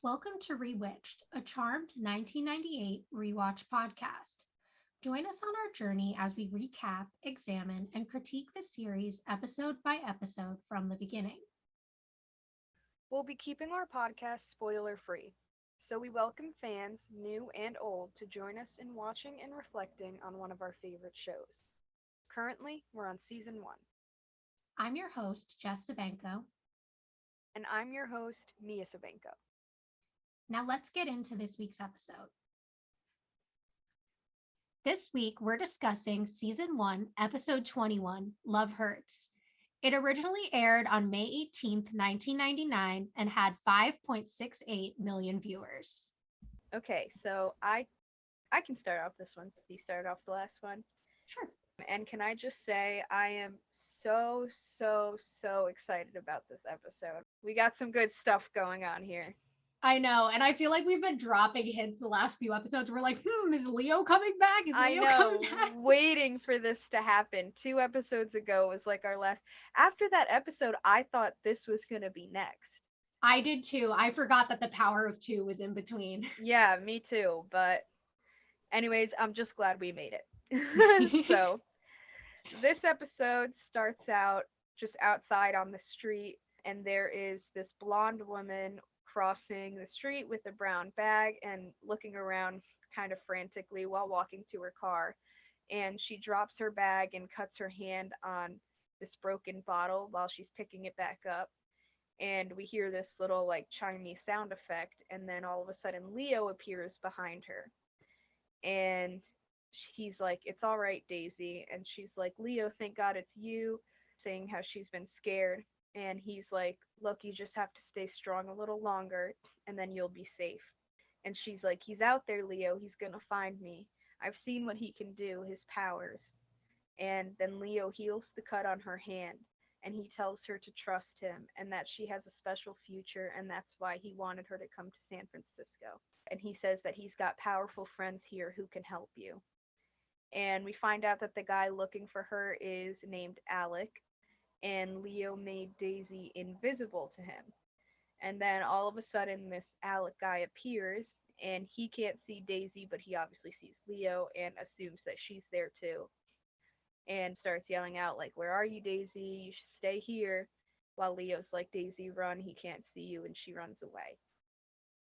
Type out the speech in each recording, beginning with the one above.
Welcome to Rewitched, a charmed 1998 rewatch podcast. Join us on our journey as we recap, examine, and critique the series episode by episode from the beginning. We'll be keeping our podcast spoiler free, so we welcome fans, new and old, to join us in watching and reflecting on one of our favorite shows. Currently, we're on season 1, I'm your host, Jess Sabenko. and I'm your host, Mia Sabenko. Now let's get into this week's episode. This week, we're discussing season 1, episode 21, Love Hurts. It originally aired on May 18th, 1999, and had 5.68 million viewers. Okay, so I can start off this one since you started off the last one. Sure. And can I just say I am so excited about this episode. We got some good stuff going on here. I know, and I feel like we've been dropping hints the last few episodes. We're like, is Leo coming back? Is I Leo coming know, back? waiting for this to happen. 2 episodes ago was like our last. After that episode, I thought this was going to be next. I did too. I forgot that the power of two was in between. Yeah, me too. But, anyways, I'm just glad we made it. So, this episode starts out just outside on the street, and there is this blonde woman crossing the street with a brown bag and looking around kind of frantically while walking to her car. And she drops her bag and cuts her hand on this broken bottle while she's picking it back up. And we hear this little like chimey sound effect, and then all of a sudden Leo appears behind her. And he's like, "It's all right, Daisy." And she's like, "Leo, thank God it's you," saying how she's been scared. And he's like, "Look, you just have to stay strong a little longer, and then you'll be safe." And she's like, "He's out there, Leo. He's gonna find me. I've seen what he can do, his powers." And then Leo heals the cut on her hand, and he tells her to trust him and that she has a special future, and that's why he wanted her to come to San Francisco. And he says that he's got powerful friends here who can help you. And we find out that the guy looking for her is named Alec, and Leo made Daisy invisible to him. And then all of a sudden, this Alec guy appears, and he can't see Daisy, but he obviously sees Leo and assumes that she's there too, and starts yelling out, like, "Where are you, Daisy? You should stay here." While Leo's like, "Daisy, run, he can't see you," and she runs away.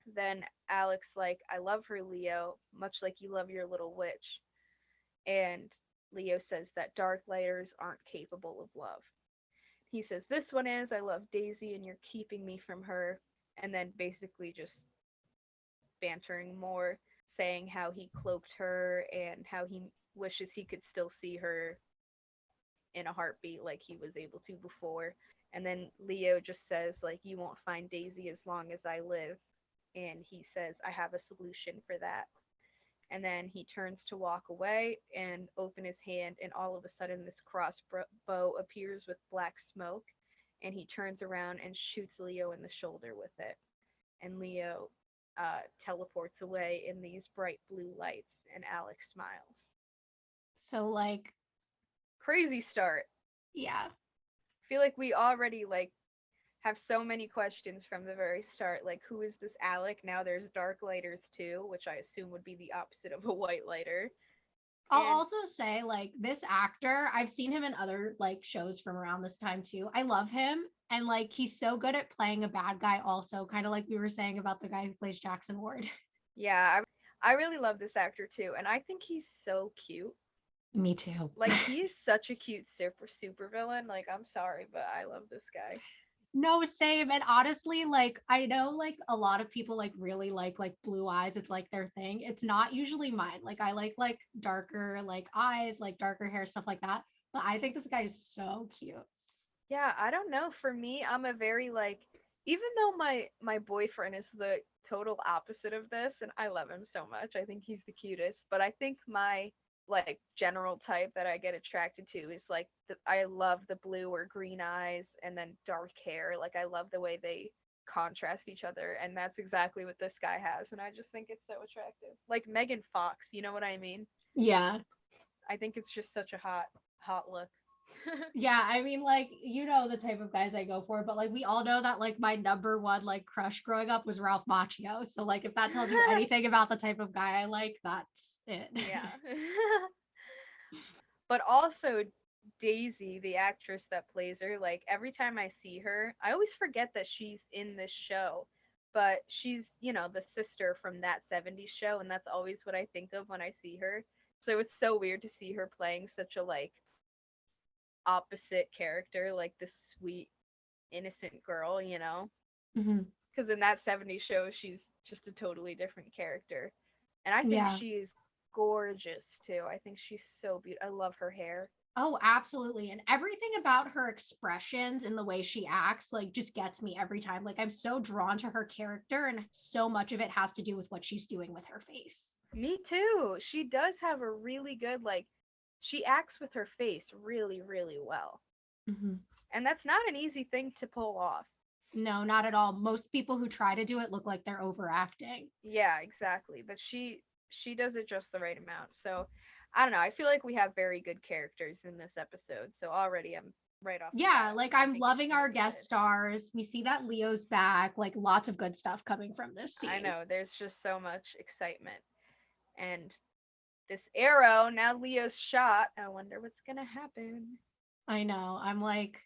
Then Alec's like, "I love her, Leo, much like you love your little witch." And Leo says that darklighters aren't capable of love. He says, "This one is. I love Daisy, and you're keeping me from her." And then basically just bantering more, saying how he cloaked her and how he wishes he could still see her in a heartbeat like he was able to before. And then Leo just says, like, "You won't find Daisy as long as I live." And he says, "I have a solution for that." And then he turns to walk away and open his hand, and all of a sudden this crossbow appears with black smoke, and he turns around and shoots Leo in the shoulder with it. And Leo teleports away in these bright blue lights, and Alex smiles. So, like, Crazy start. yeah. I feel like we already like have so many questions from the very start. Like, who is this Alec? Now there's dark lighters too, which I assume would be the opposite of a white lighter. I'll And also say, like, this actor, I've seen him in other, like, shows from around this time too. I love him. And, like, he's so good at playing a bad guy, also, kind of like we were saying about the guy who plays Jackson Ward. yeah, I really love this actor too, and I think he's so cute. Me too. Like, he's such a cute super villain. Like, I'm sorry, but I love this guy. No, same. And honestly, like, I know like a lot of people like really like blue eyes. It's like their thing. It's not usually mine. Like I like darker like eyes, like darker hair, stuff like that. But I think this guy is so cute. Yeah, I don't know. For me, I'm a very like, even though my boyfriend is the total opposite of this, and I love him so much. I think he's the cutest, but I think my like general type that I get attracted to is like I love the blue or green eyes and then dark hair. Like I love the way they contrast each other, and that's exactly what this guy has, and I just think it's so attractive. Like Megan Fox, you know what I mean? Yeah. I think it's just such a hot look. Yeah, I mean, like, you know the type of guys I go for, but like we all know that like my number one like crush growing up was Ralph Macchio. So like if that tells you anything about the type of guy I like, that's it. Yeah. But also Daisy, the actress that plays her, like every time I see her, I always forget that she's in this show. But she's, the sister from that 70s show, and that's always what I think of when I see her. So it's so weird to see her playing such a like opposite character, like this sweet, innocent girl. Mhm. Because in that 70s show, she's just a totally different character. And I think Yeah. she is gorgeous too. I think she's so beautiful. I love her hair. Oh, absolutely. And everything about her expressions and the way she acts, like, just gets me every time. Like, I'm so drawn to her character, and so much of it has to do with what she's doing with her face. Me too. She does have a really good, like, she acts with her face really, really well. Mhm. And that's not an easy thing to pull off. No, not at all. Most people who try to do it look like they're overacting. Yeah, exactly. But she does it just the right amount. So, I don't know. I feel like we have very good characters in this episode. So already I'm right off the Yeah, bat. like I I'm think it's loving going to our be guest good. stars. We see that Leo's back, like lots of good stuff coming from this I scene. know there's just so much excitement. And this arrow, now Leo's shot. I wonder what's going to happen. I know. I'm like,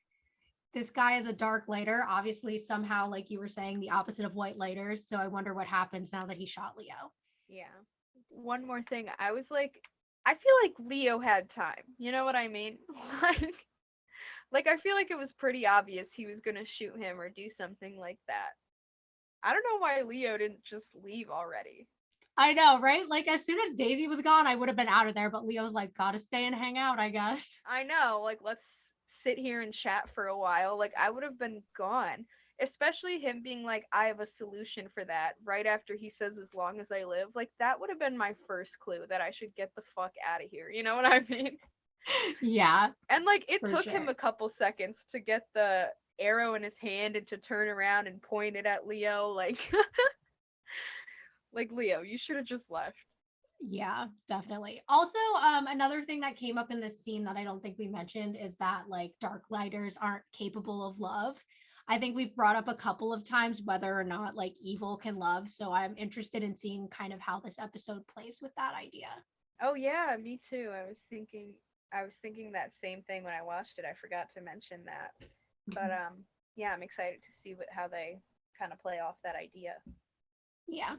this guy is a darklighter, obviously somehow, like you were saying, the opposite of white lighters. So I wonder what happens now that he shot Leo. Yeah. One more thing. I was like, I feel like Leo had time. You know what I mean? like, I feel like it was pretty obvious he was gonna shoot him or do something like that. I don't know why Leo didn't just leave already. I know, right? Like as soon as Daisy was gone, I would have been out of there, but Leo's like, gotta stay and hang out, I guess. I know, like, let's sit here and chat for a while. Like, I would have been gone. Especially him being like, I have a solution for that right after he says, as long as I live. Like, that would have been my first clue that I should get the fuck out of here. You know what I mean? Yeah, And like it for took him sure. a couple seconds to get the arrow in his hand and to turn around and point it at Leo like like Leo, you should have just left. Yeah, definitely. Also, another thing that came up in this scene that I don't think we mentioned is that like darklighters aren't capable of love. I think we've brought up a couple of times whether or not like evil can love. So I'm interested in seeing kind of how this episode plays with that idea. Oh yeah, me too. I was thinking that same thing when I watched it. I forgot to mention that. But yeah, I'm excited to see how they kind of play off that idea. Yeah.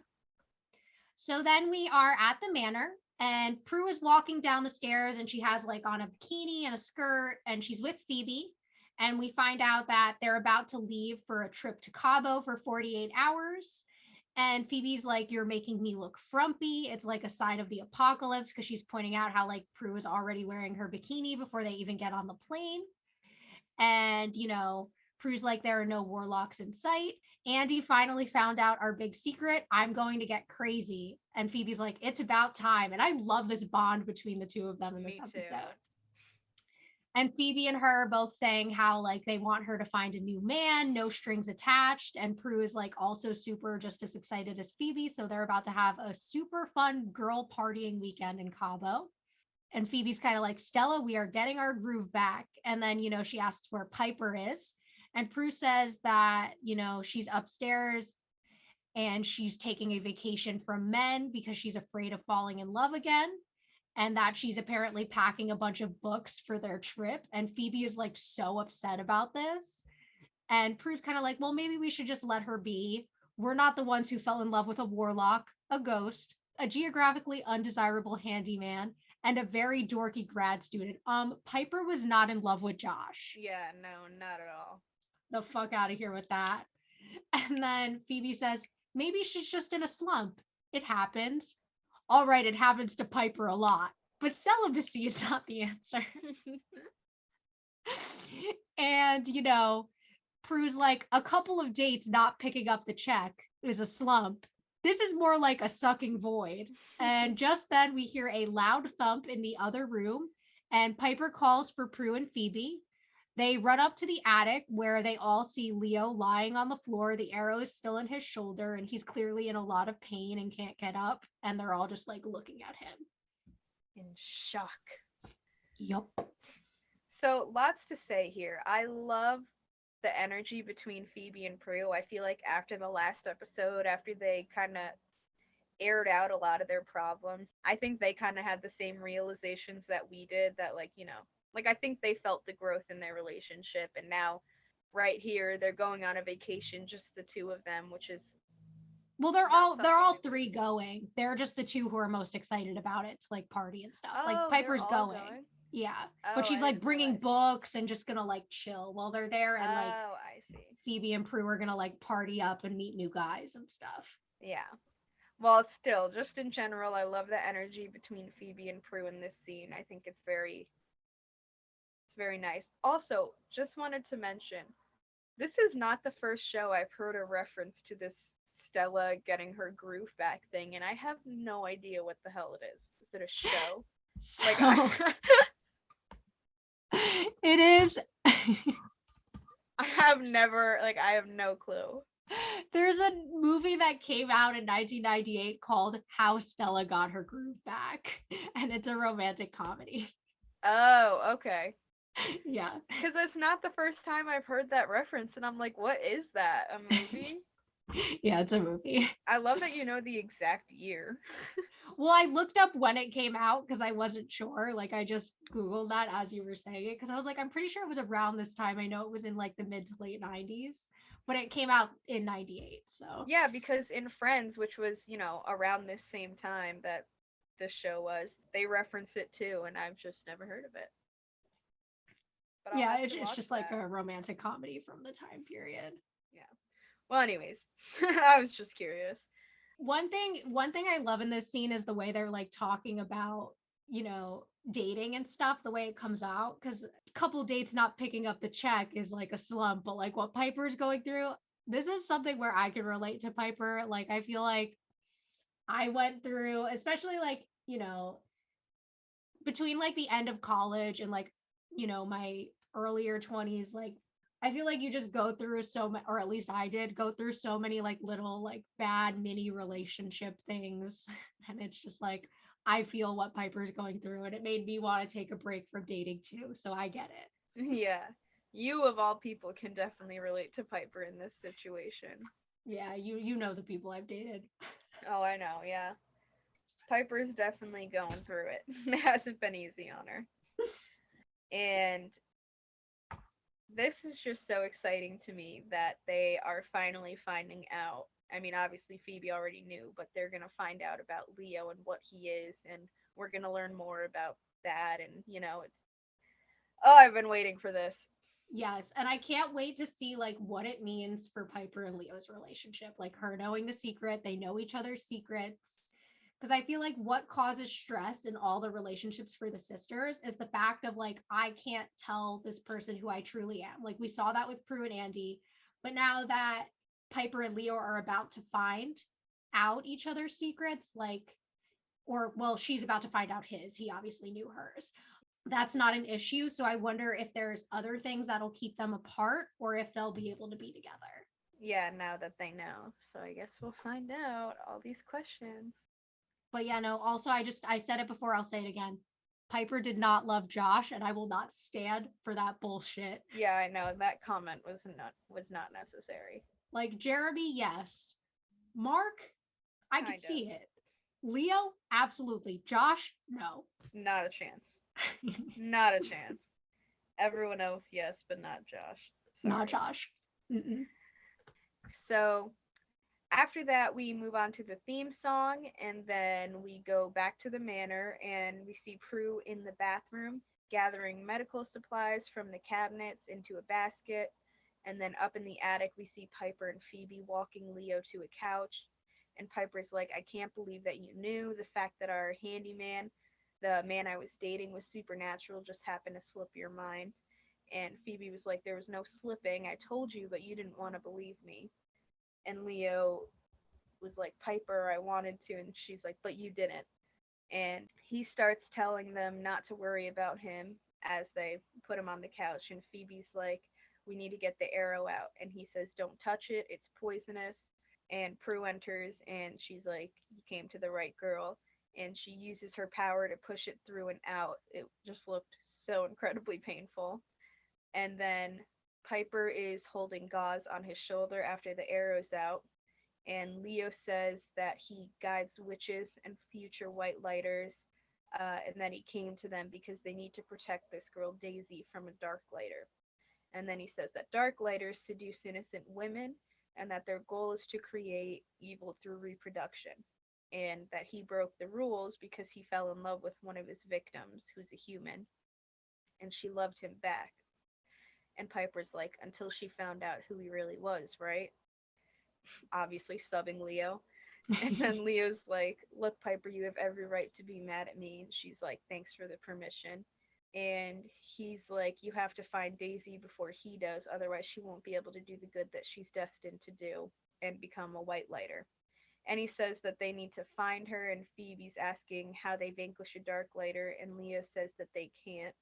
So then we are at the manor, and Prue is walking down the stairs, and she has like on a bikini and a skirt, and she's with Phoebe. And we find out that they're about to leave for a trip to Cabo for 48 hours. And Phoebe's like, "You're making me look frumpy." It's like a sign of the apocalypse because she's pointing out how like Prue is already wearing her bikini before they even get on the plane. And, Prue's like, there are no warlocks in sight. Andy finally found out our big secret. I'm going to get crazy. And Phoebe's like, it's about time. And I love this bond between the two of them in this Me too. episode. And Phoebe and her both saying how like they want her to find a new man, no strings attached. And Prue is like also super just as excited as Phoebe. So they're about to have a super fun girl partying weekend in Cabo. And Phoebe's kind of like, Stella, we are getting our groove back. And then, she asks where Piper is. And Prue says that, she's upstairs and she's taking a vacation from men because she's afraid of falling in love again. And that she's apparently packing a bunch of books for their trip. And Phoebe is like so upset about this. And Prue's kind of like, well, maybe we should just let her be. We're not the ones who fell in love with a warlock, a ghost, a geographically undesirable handyman, and a very dorky grad student. Piper was not in love with Josh. Yeah, no, not at all. The fuck out of here with that. And then Phoebe says, maybe she's just in a slump. It happens. All right, it happens to Piper a lot. But celibacy is not the answer. And, Prue's like, a couple of dates not picking up the check is a slump. This is more like a sucking void. And just then we hear a loud thump in the other room, and Piper calls for Prue and Phoebe. They run up to the attic where they all see Leo lying on the floor. The arrow is still in his shoulder, and he's clearly in a lot of pain and can't get up. And they're all just like looking at him. In shock. Yup. So, lots to say here. I love the energy between Phoebe and Prue. I feel like after the last episode, after they kind of aired out a lot of their problems, I think they kind of had the same realizations that we did, that, like, like, I think they felt the growth in their relationship, and now right here they're going on a vacation, just the two of them, which is Well, not they're something all that we've three seen. going. They're just the two who are most excited about it to like party and stuff. Like Oh, they're Piper's all going. going. Yeah. But Oh, she's I like didn't bringing realize. books and just gonna like chill while they're there, and like Oh, I see. Phoebe and Prue are gonna like party up and meet new guys and stuff. Yeah. Well, still, just in general, I love the energy between Phoebe and Prue in this scene. I think it's very nice. Also, just wanted to mention, this is not the first show I've heard a reference to this Stella getting her groove back thing, and I have no idea what the hell it is. Is it a show? Like, So it is. I have never, like, I have no clue. There's a movie that came out in 1998 called How Stella Got Her Groove Back, and it's a romantic comedy. Oh, okay. Yeah. Because it's not the first time I've heard that reference, and I'm like, what is that? A movie? Yeah, it's a movie. I love that you know the exact year. Well, I looked up when it came out because I wasn't sure. Like, I just Googled that as you were saying it because I was like, I'm pretty sure it was around this time. I know it was in like the mid to late 90s, but it came out in 98. So, Yeah, because in Friends, which was, around this same time that this show was, they reference it too, and I've just never heard of it. But I'll yeah, have to it's watch just like that. a romantic comedy from the time period. Yeah. Well, anyways, I was just curious. One thing I love in this scene is the way they're like talking about, dating and stuff, the way it comes out cuz couple dates not picking up the check is like a slump, but like what Piper's going through, this is something where I can relate to Piper. Like I feel like I went through, especially like, between like the end of college and like, my earlier 20s, like I feel like you just go through so much, or at least I did go through so many like little like bad mini relationship things. And it's just like I feel what Piper's going through, and it made me want to take a break from dating too. So I get it. Yeah. You, of all people, can definitely relate to Piper in this situation. Yeah, you know the people I've dated. Oh, I know, yeah. Piper's definitely going through it. It hasn't been easy on her. And this is just so exciting to me that they are finally finding out. I mean, obviously Phoebe already knew, but they're going to find out about Leo and what he is, and we're going to learn more about that. And, it's, oh, I've been waiting for this. Yes, and I can't wait to see like what it means for Piper and Leo's relationship. Like her knowing the secret, they know each other's secrets. Because I feel like what causes stress in all the relationships for the sisters is the fact of like I can't tell this person who I truly am. Like we saw that with Prue and Andy, but now that Piper and Leo are about to find out each other's secrets, like, or well, she's about to find out his. He obviously knew hers. That's not an issue. So I wonder if there's other things that'll keep them apart or if they'll be able to be together. Yeah, now that they know. So I guess we'll find out all these questions. But yeah, no, also I said it before, I'll say it again. Piper did not love Josh, and I will not stand for that bullshit. Yeah, I know that comment was not necessary. Like Jeremy, yes. Mark, I could Kind of. see it. Leo, absolutely. Josh, no. Not a chance. Not a chance. Everyone else, yes, but not Josh. Not Sorry. Josh. Mm-mm. So after that, we move on to the theme song, and then we go back to the manor, and we see Prue in the bathroom gathering medical supplies from the cabinets into a basket. And then up in the attic, we see Piper and Phoebe walking Leo to a couch. And Piper's like, I can't believe that you knew. The fact that our handyman, the man I was dating, was supernatural just happened to slip your mind. And Phoebe was like, there was no slipping. I told you, but you didn't want to believe me. And Leo was like, Piper, I wanted to. And she's like, but you didn't. And he starts telling them not to worry about him as they put him on the couch. And Phoebe's like, we need to get the arrow out. And he says, don't touch it. It's poisonous. And Prue enters and she's like, you came to the right girl. and she uses her power to push it through and out. It just looked so incredibly painful. And then Piper is holding gauze on his shoulder after the arrow's out, and Leo says that he guides witches and future white lighters, and that he came to them because they need to protect this girl Daisy from a darklighter. And then he says that darklighters seduce innocent women, and that their goal is to create evil through reproduction, and that he broke the rules because he fell in love with one of his victims, who's a human, and she loved him back. And Piper's like, until she found out who he really was, right? Obviously subbing Leo. And then Leo's like, look, Piper, you have every right to be mad at me. And she's like, thanks for the permission. And he's like, you have to find Daisy before he does, otherwise she won't be able to do the good that she's destined to do and become a white lighter. And he says that they need to find her, and Phoebe's asking how they vanquish a dark lighter, and Leo says that they can't.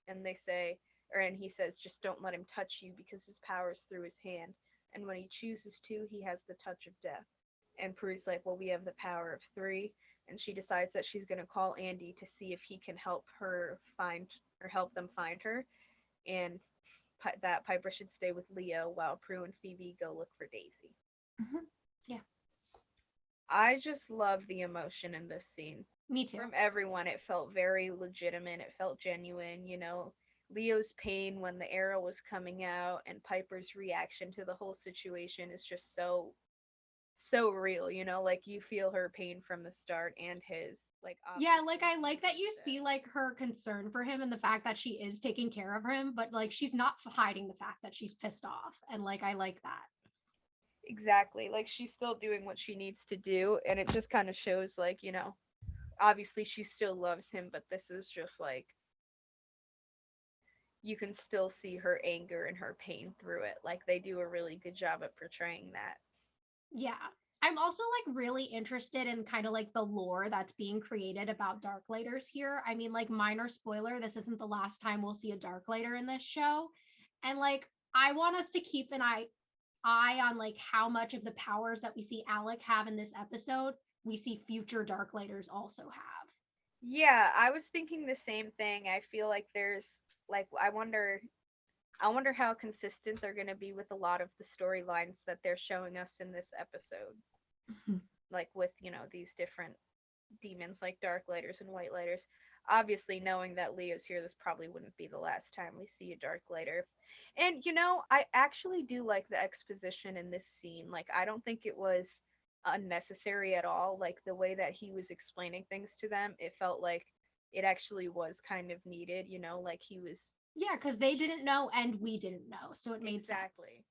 And they say, and he says, just don't let him touch you because his power's through his hand. And when he chooses to, he has the touch of death. And Prue's like, well, we have the power of three. And she decides that she's going to call Andy to see if he can help her find, or help them find her. And that Piper should stay with Leo while Prue and Phoebe go look for Daisy. Mm-hmm. Yeah. I just love the emotion in this scene. Me too. From everyone, it felt very legitimate. It felt genuine, you know. Leo's pain when the arrow was coming out, and Piper's reaction to the whole situation is just so real, you know, like you feel her pain from the start, and his, like, Yeah, like I obviously like he that you deserved see it. like her concern for him and the fact that she is taking care of him, but like she's not hiding the fact that she's pissed off. And like I like that. Exactly, like she's still doing what she needs to do, and it just kind of shows, like, you know, obviously she still loves him, but this is just like, you can still see her anger and her pain through it. Like they do a really good job at portraying that. Yeah. I'm also like really interested in kind of like the lore that's being created about Darklighters here. I mean, like minor spoiler, this isn't the last time we'll see a Darklighter in this show. And like I want us to keep an eye on like how much of the powers that we see Alec have in this episode, we see future Darklighters also have. Yeah, I was thinking the same thing. I feel like there's, like, I wonder how consistent they're going to be with a lot of the storylines that they're showing us in this episode. Mhm. Like with, you know, these different demons like dark lighters and white lighters. Obviously, knowing that Leo's here, this probably wouldn't be the last time we see a dark lighter. And you know, I actually do like the exposition in this scene. Like, I don't think it was unnecessary at all. Like the way that he was explaining things to them, it felt like it actually was kind of needed. You know, like he was Yeah, because they didn't know and we didn't know, so it made sense. exactly,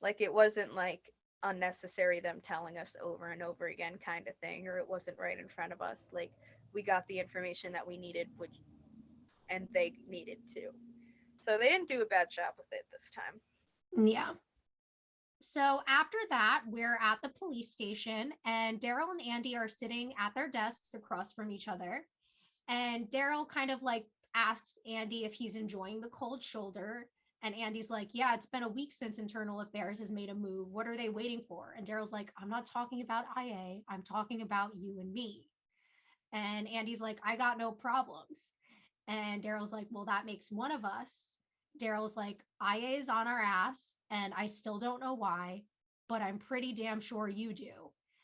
like it wasn't like unnecessary them telling us over and over again kind of thing, or it wasn't right in front of us. Like we got the information that we needed, which and they needed to. So they didn't do a bad job with it this time. Yeah. So after that, we're at the police station, and Daryl and Andy are sitting at their desks across from each other. And Daryl kind of like asks Andy if he's enjoying the cold shoulder. And Andy's like, yeah, it's been a week since Internal Affairs has made a move. What are they waiting for? And Daryl's like, I'm not talking about IA. I'm talking about you and me. And Andy's like, I got no problems. And Daryl's like, well, that makes one of us. Daryl's like, IA is on our ass, and I still don't know why, but I'm pretty damn sure you do.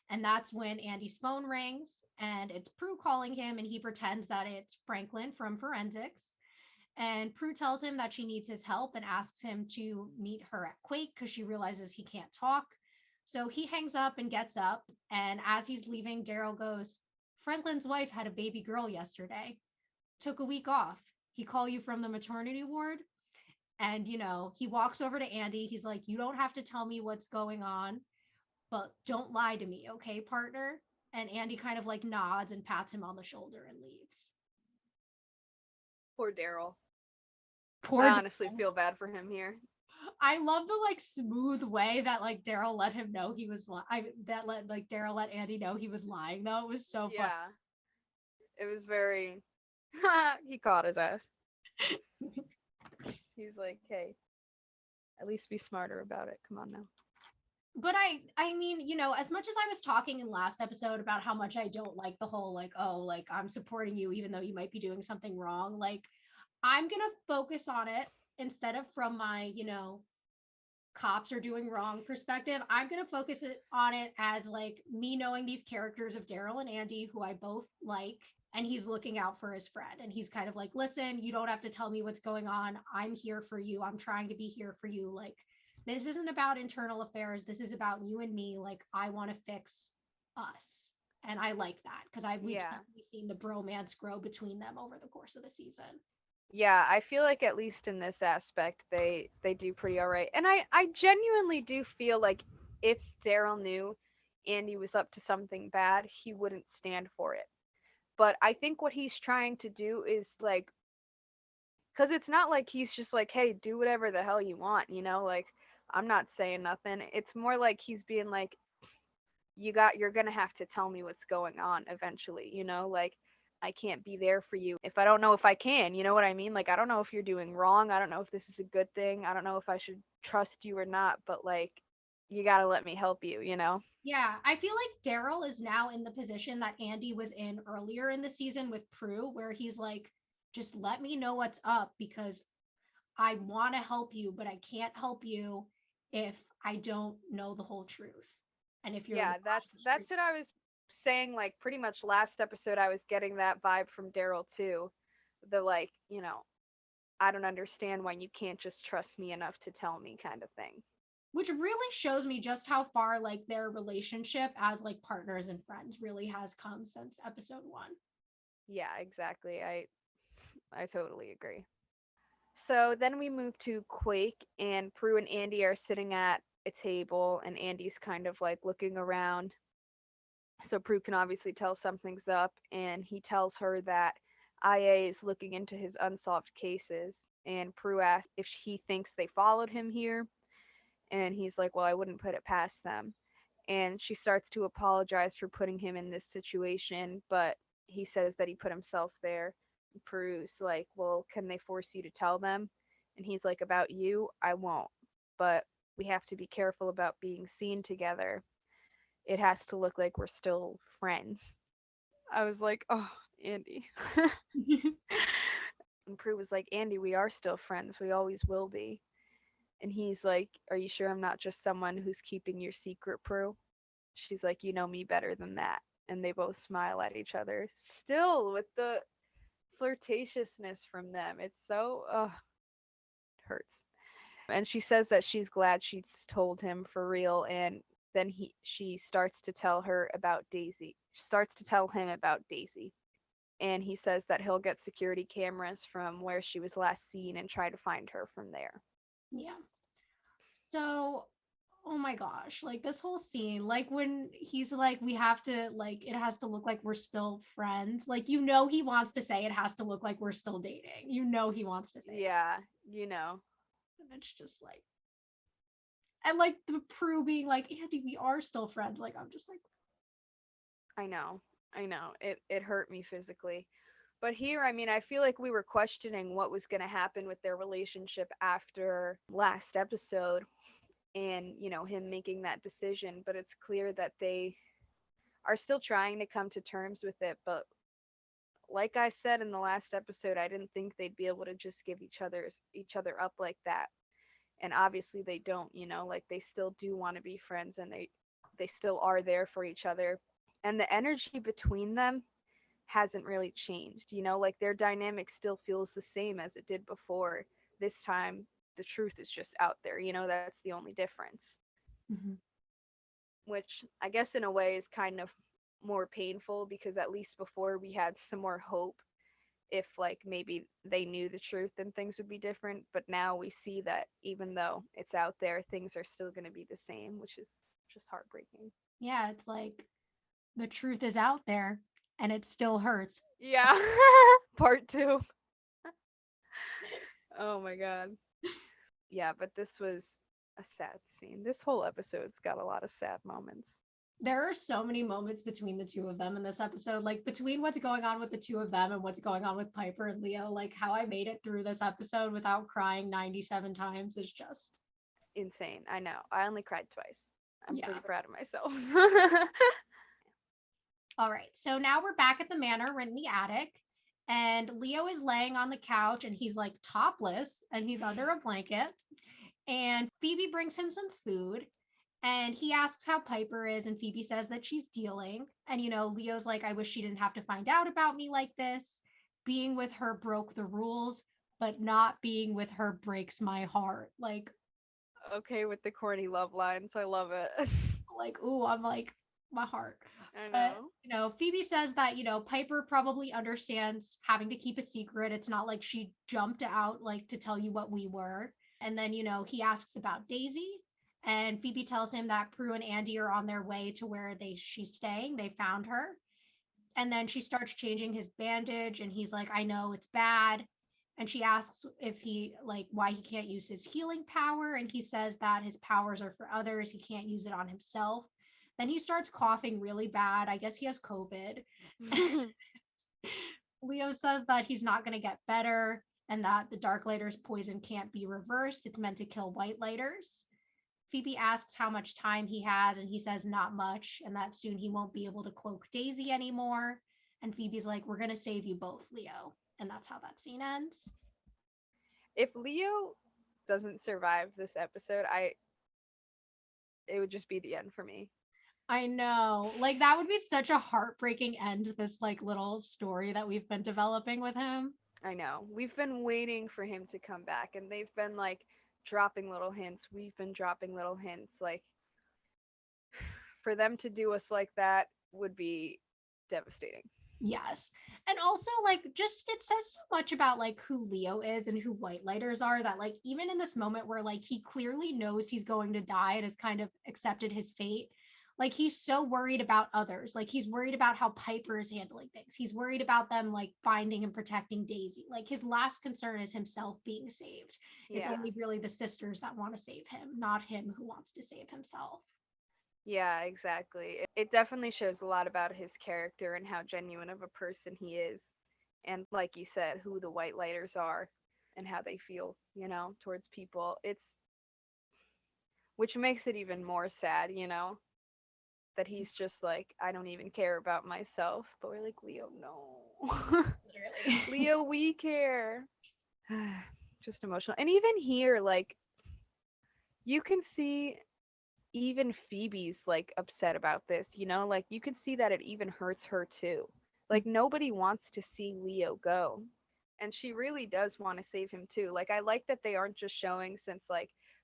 And that's when Andy's phone rings, and it's Prue calling him, and he pretends that it's Franklin from forensics. And Prue tells him that she needs his help and asks him to meet her at Quake because she realizes he can't talk. So he hangs up and gets up. And as he's leaving, Daryl goes, Franklin's wife had a baby girl yesterday, took a week off. He call you from the maternity ward? And, you know, he walks over to Andy. He's like, you don't have to tell me what's going on, but don't lie to me, okay, partner? And Andy kind of like nods and pats him on the shoulder and leaves. Poor Daryl. Poor I honestly Daryl. feel bad for him here. I love the like smooth way that like Daryl let him know he was that let like Daryl let Andy know he was lying though. It was so fun. Yeah, it was very. He caught his ass. He's like, hey, at least be smarter about it. Come on now. But I mean, as much as I was talking in last episode about how much I don't like the whole like, oh, like I'm supporting you even though you might be doing something wrong, like I'm gonna focus on it instead of from my, cops are doing wrong perspective. I'm gonna focus it on it as like me knowing these characters of Daryl and Andy, who I both like, and he's looking out for his friend. And he's kind of like, listen, you don't have to tell me what's going on. I'm here for you. I'm trying to be here for you. Like, this isn't about internal affairs. This is about you and me. Like, I want to fix us. And I like that because we've Yeah. definitely seen the bromance grow between them over the course of the season. Yeah, I feel like at least in this aspect they do pretty all right. And I genuinely do feel like if Daryl knew Andy was up to something bad, he wouldn't stand for it. But I think what he's trying to do is like, cuz it's not like he's just like, "Hey, do whatever the hell you want," like I'm not saying nothing. It's more like he's being like, you're going to have to tell me what's going on eventually, like I can't be there for you if I don't know if I can, you know what I mean? Like I don't know if you're doing wrong. I don't know if this is a good thing. I don't know if I should trust you or not, but like you got to let me help you. Yeah, I feel like Daryl is now in the position that Andy was in earlier in the season with Prue, where he's like, just let me know what's up because I want to help you, but I can't help you if I don't know the whole truth. And if you're Yeah, that's what I was saying, like pretty much last episode I was getting that vibe from Daryl too. The like, I don't understand why you can't just trust me enough to tell me kind of thing. which really shows me just how far like their relationship as like partners and friends really has come since episode 1. Yeah, exactly. I totally agree. So then we move to Quake, and Prue and Andy are sitting at a table, and Andy's kind of like looking around. So Prue can obviously tell something's up, and he tells her that IA is looking into his unsolved cases. And Prue asks if he thinks they followed him here, and he's like, "Well, I wouldn't put it past them." And she starts to apologize for putting him in this situation, but he says that he put himself there. Prue's like, "Well, can they force you to tell them?" And he's like, "About you, I won't. But we have to be careful about being seen together. It has to look like we're still friends." I was like, "Oh, Andy." And Prue was like, "Andy, we are still friends. We always will be." And he's like, "Are you sure I'm not just someone who's keeping your secret, Prue?" She's like, "You know me better than that." And they both smile at each other. Still with the flirtatiousness from them. It's so, it hurts. And she says that she's glad she's told him for real. And then she starts to tell her about Daisy. She starts to tell him about Daisy. And he says that he'll get security cameras from where she was last seen and try to find her from there. Yeah. So, oh my gosh, like this whole scene, like when he's like, we have to, like, it has to look like we're still friends. Like, he wants to say it has to look like we're still dating. He wants to say that. Yeah, you know. And it's just like, and like the Prue being like, Andy, we are still friends. Like, I'm just like, I know. I know. It hurt me physically. But here, I mean, I feel like we were questioning what was going to happen with their relationship after last episode and, him making that decision, but it's clear that they are still trying to come to terms with it, but like I said in the last episode, I didn't think they'd be able to just give each other up like that. And obviously they don't, like they still do want to be friends, and they still are there for each other. And the energy between them hasn't really changed, like their dynamic still feels the same as it did before. This time the truth is just out there, that's the only difference, mhm. which I guess in a way is kind of more painful, because at least before we had some more hope. If like maybe they knew the truth, then things would be different, but now we see that even though it's out there, things are still going to be the same, which is just heartbreaking. Yeah, it's like the truth is out there and it still hurts. Yeah. Part 2. Oh my god. Yeah, but this was a sad scene. This whole episode's got a lot of sad moments. There are so many moments between the two of them in this episode, like between what's going on with the two of them and what's going on with Piper and Leo. Like how I made it through this episode without crying 97 times is just Insane. I know. I only cried twice. I'm Yeah. pretty proud of myself. All right. So now we're back at the manor. We're in the attic. And Leo is laying on the couch and he's like topless and he's under a blanket. And Phoebe brings him some food. And he asks how Piper is. And Phoebe says that she's dealing. And, Leo's like, I wish she didn't have to find out about me like this. Being with her broke the rules, but not being with her breaks my heart. Okay, with the corny love lines. I love it. Ooh, I'm like, my heart. I But, know. Phoebe says that, Piper probably understands having to keep a secret. It's not like she jumped out like to tell you what we were. And then, he asks about Daisy. And Phoebe tells him that Prue and Andy are on their way to where she's staying. They found her. And then she starts changing his bandage and he's like, I know it's bad. And she asks if why he can't use his healing power. And he says that his powers are for others. He can't use it on himself. Then he starts coughing really bad. I guess he has COVID. Leo says that he's not going to get better and that the darklighter's poison can't be reversed. It's meant to kill white lighters. Phoebe asks how much time he has, and he says not much, and that soon he won't be able to cloak Daisy anymore. And Phoebe's like, we're going to save you both, Leo. And that's how that scene ends. If Leo doesn't survive this episode, it would just be the end for me. I know. That would be such a heartbreaking end to this, little story that we've been developing with him. I know. We've been waiting for him to come back, and they've been, dropping little hints. We've been dropping little hints. For them to do us like that would be devastating. Yes. And also just it says so much about who Leo is and who white lighters are that even in this moment where he clearly knows he's going to die and has kind of accepted his fate, he's so worried about others. He's worried about how Piper is handling things. He's worried about them finding and protecting Daisy. His last concern is himself being saved. Yeah. It's only really the sisters that want to save him, not him who wants to save himself. Yeah, exactly. It definitely shows a lot about his character and how genuine of a person he is. And like you said, who the white lighters are and how they feel, towards people. Which makes it even more sad, that he's just like, I don't even care about myself. But we're like, Leo, no. Literally. Leo, we care. Just emotional. And even here, you can see even Phoebe's upset about this, you can see that it even hurts her too. Nobody wants to see Leo go. And she really does want to save him too. I like that they aren't just showing, since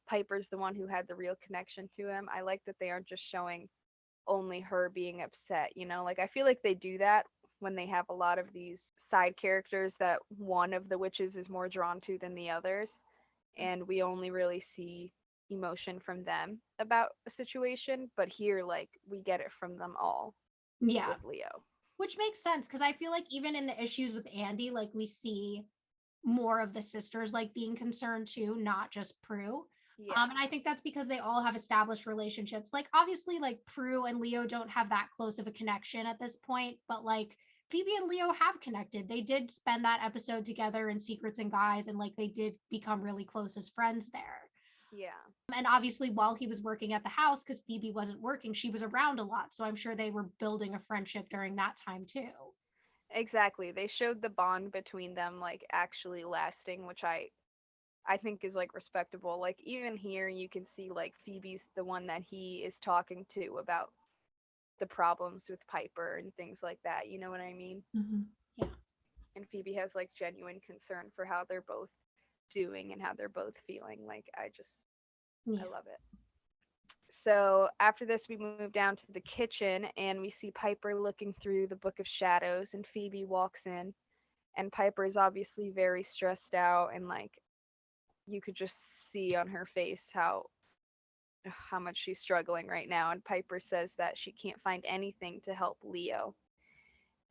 Piper's the one who had the real connection to him. I like that they aren't just showing only her being upset, I feel like they do that when they have a lot of these side characters that one of the witches is more drawn to than the others, and we only really see emotion from them about a situation, but here we get it from them all. Yeah. With Leo. Which makes sense because I feel like even in the issues with Andy, we see more of the sisters being concerned too, not just Prue. Yeah. And I think that's because they all have established relationships. Obviously, Prue and Leo don't have that close of a connection at this point, but Phoebe and Leo have connected. They did spend that episode together in Secrets and Guys, and they did become really close as friends there. Yeah. And obviously, while he was working at the house, because Phoebe wasn't working, she was around a lot. So I'm sure they were building a friendship during that time too. Exactly. They showed the bond between them actually lasting, which I think is respectable. Even here you can see Phoebe's the one that he is talking to about the problems with Piper and things like that. You know what I mean? Mm-hmm. Yeah. And Phoebe has genuine concern for how they're both doing and how they're both feeling. I love it. So after this, we move down to the kitchen and we see Piper looking through the Book of Shadows, and Phoebe walks in, and Piper is obviously very stressed out, and you could just see on her face how much she's struggling right now. And Piper says that she can't find anything to help Leo.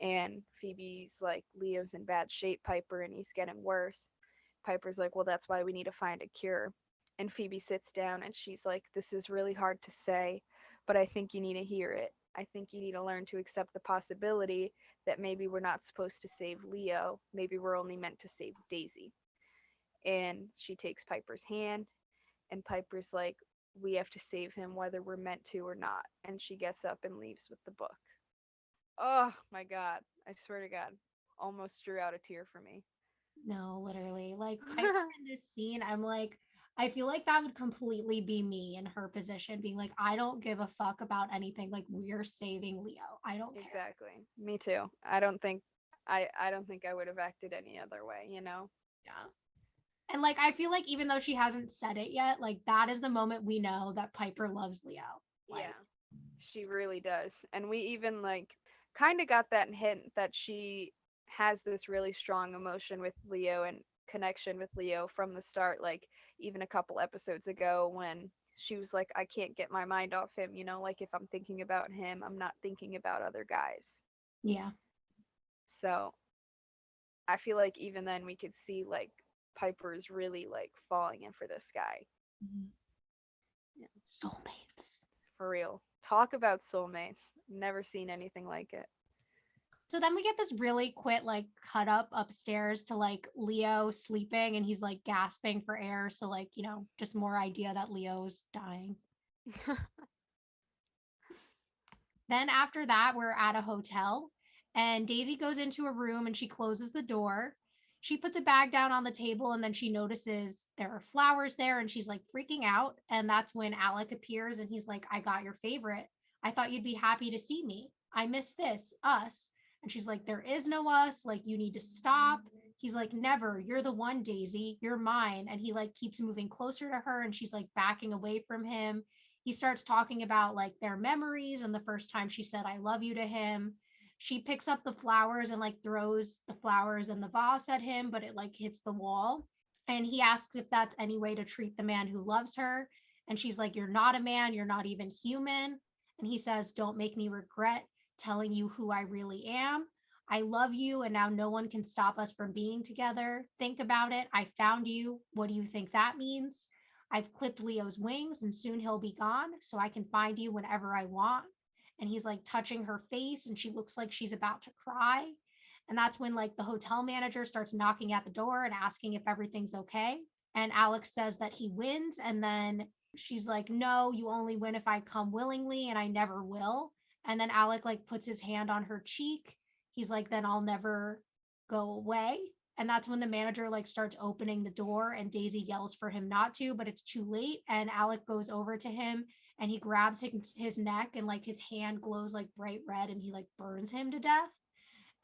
And Phoebe's like, Leo's in bad shape, Piper, and he's getting worse. Piper's like, well, that's why we need to find a cure. And Phoebe sits down and she's like, this is really hard to say, but I think you need to hear it. I think you need to learn to accept the possibility that maybe we're not supposed to save Leo. Maybe we're only meant to save Daisy. And she takes Piper's hand, and Piper's like, we have to save him whether we're meant to or not. And she gets up and leaves with the book. Oh my god. I swear to God. Almost drew out a tear for me. No, literally. Like Piper in this scene, I'm like, I feel like that would completely be me in her position, being like, I don't give a fuck about anything. Like we're saving Leo. I don't care. Exactly. Me too. I don't think I would have acted any other way, you know? Yeah. And like I feel like even though she hasn't said it yet, like that is the moment we know that Piper loves Leo. Yeah. Like, She really does. And we even like kind of got that hint that she has this really strong emotion with Leo and connection with Leo from the start, like even a couple episodes ago when she was like, I can't get my mind off him, you know, like if I'm thinking about him, I'm not thinking about other guys. yeah. So I feel like even then we could see like Piper's really like falling in for this guy. Mhm. Yeah, Soulmates. for real. Talk about soulmates. Never seen anything like it. So then we get this really quick like cut up upstairs to like Leo sleeping and he's like gasping for air. So like, just more idea that Leo's dying. Then after that, we're at a hotel and Daisy goes into a room and she closes the door. She puts a bag down on the table and then she notices there are flowers there and she's like freaking out. And that's when Alec appears and he's like, I got your favorite. I thought you'd be happy to see me. I miss this, us. And she's like, there is no us. Like, you need to stop. He's like, never. You're the one, Daisy. You're mine. And he like keeps moving closer to her and she's like backing away from him. He starts talking about like their memories and the first time she said I love you to him. She picks up the flowers and like throws the flowers in the vase at him, but it like hits the wall. And he asks if that's any way to treat the man who loves her. And she's like, you're not a man, you're not even human. And he says, don't make me regret telling you who I really am. I love you, and now no one can stop us from being together. Think about it. I found you. What do you think that means? I've clipped Leo's wings and soon he'll be gone, so I can find you whenever I want. And he's like touching her face and she looks like she's about to cry. And that's when like the hotel manager starts knocking at the door and asking if everything's okay. And Alex says that he wins. And then she's like, no, you only win if I come willingly and I never will. And then Alec like puts his hand on her cheek. He's like, then I'll never go away. And that's when the manager like starts opening the door and Daisy yells for him not to, but it's too late. And Alec goes over to him and he grabs his neck and like his hand glows like bright red and he like burns him to death.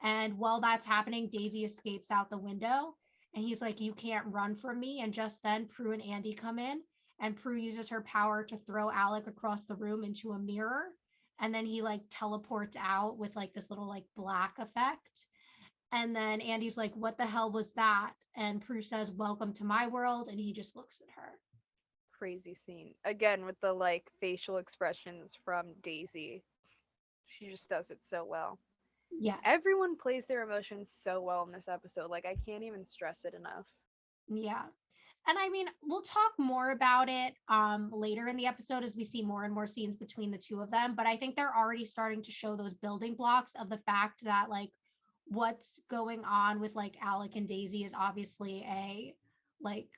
And while that's happening, Daisy escapes out the window and he's like, you can't run from me. And just then Prue and Andy come in and Prue uses her power to throw Alec across the room into a mirror. And then he like teleports out with like this little like black effect. And then Andy's like, what the hell was that? And Prue says, welcome to my world. And he just looks at her. Crazy scene. Again, with the like facial expressions from Daisy. She just does it so well. Yes. Everyone plays their emotions so well in this episode. Like, I can't even stress it enough. Yeah. And I mean, we'll talk more about it later in the episode as we see more and more scenes between the two of them. But I think they're already starting to show those building blocks of the fact that like what's going on with like Alec and Daisy is obviously a like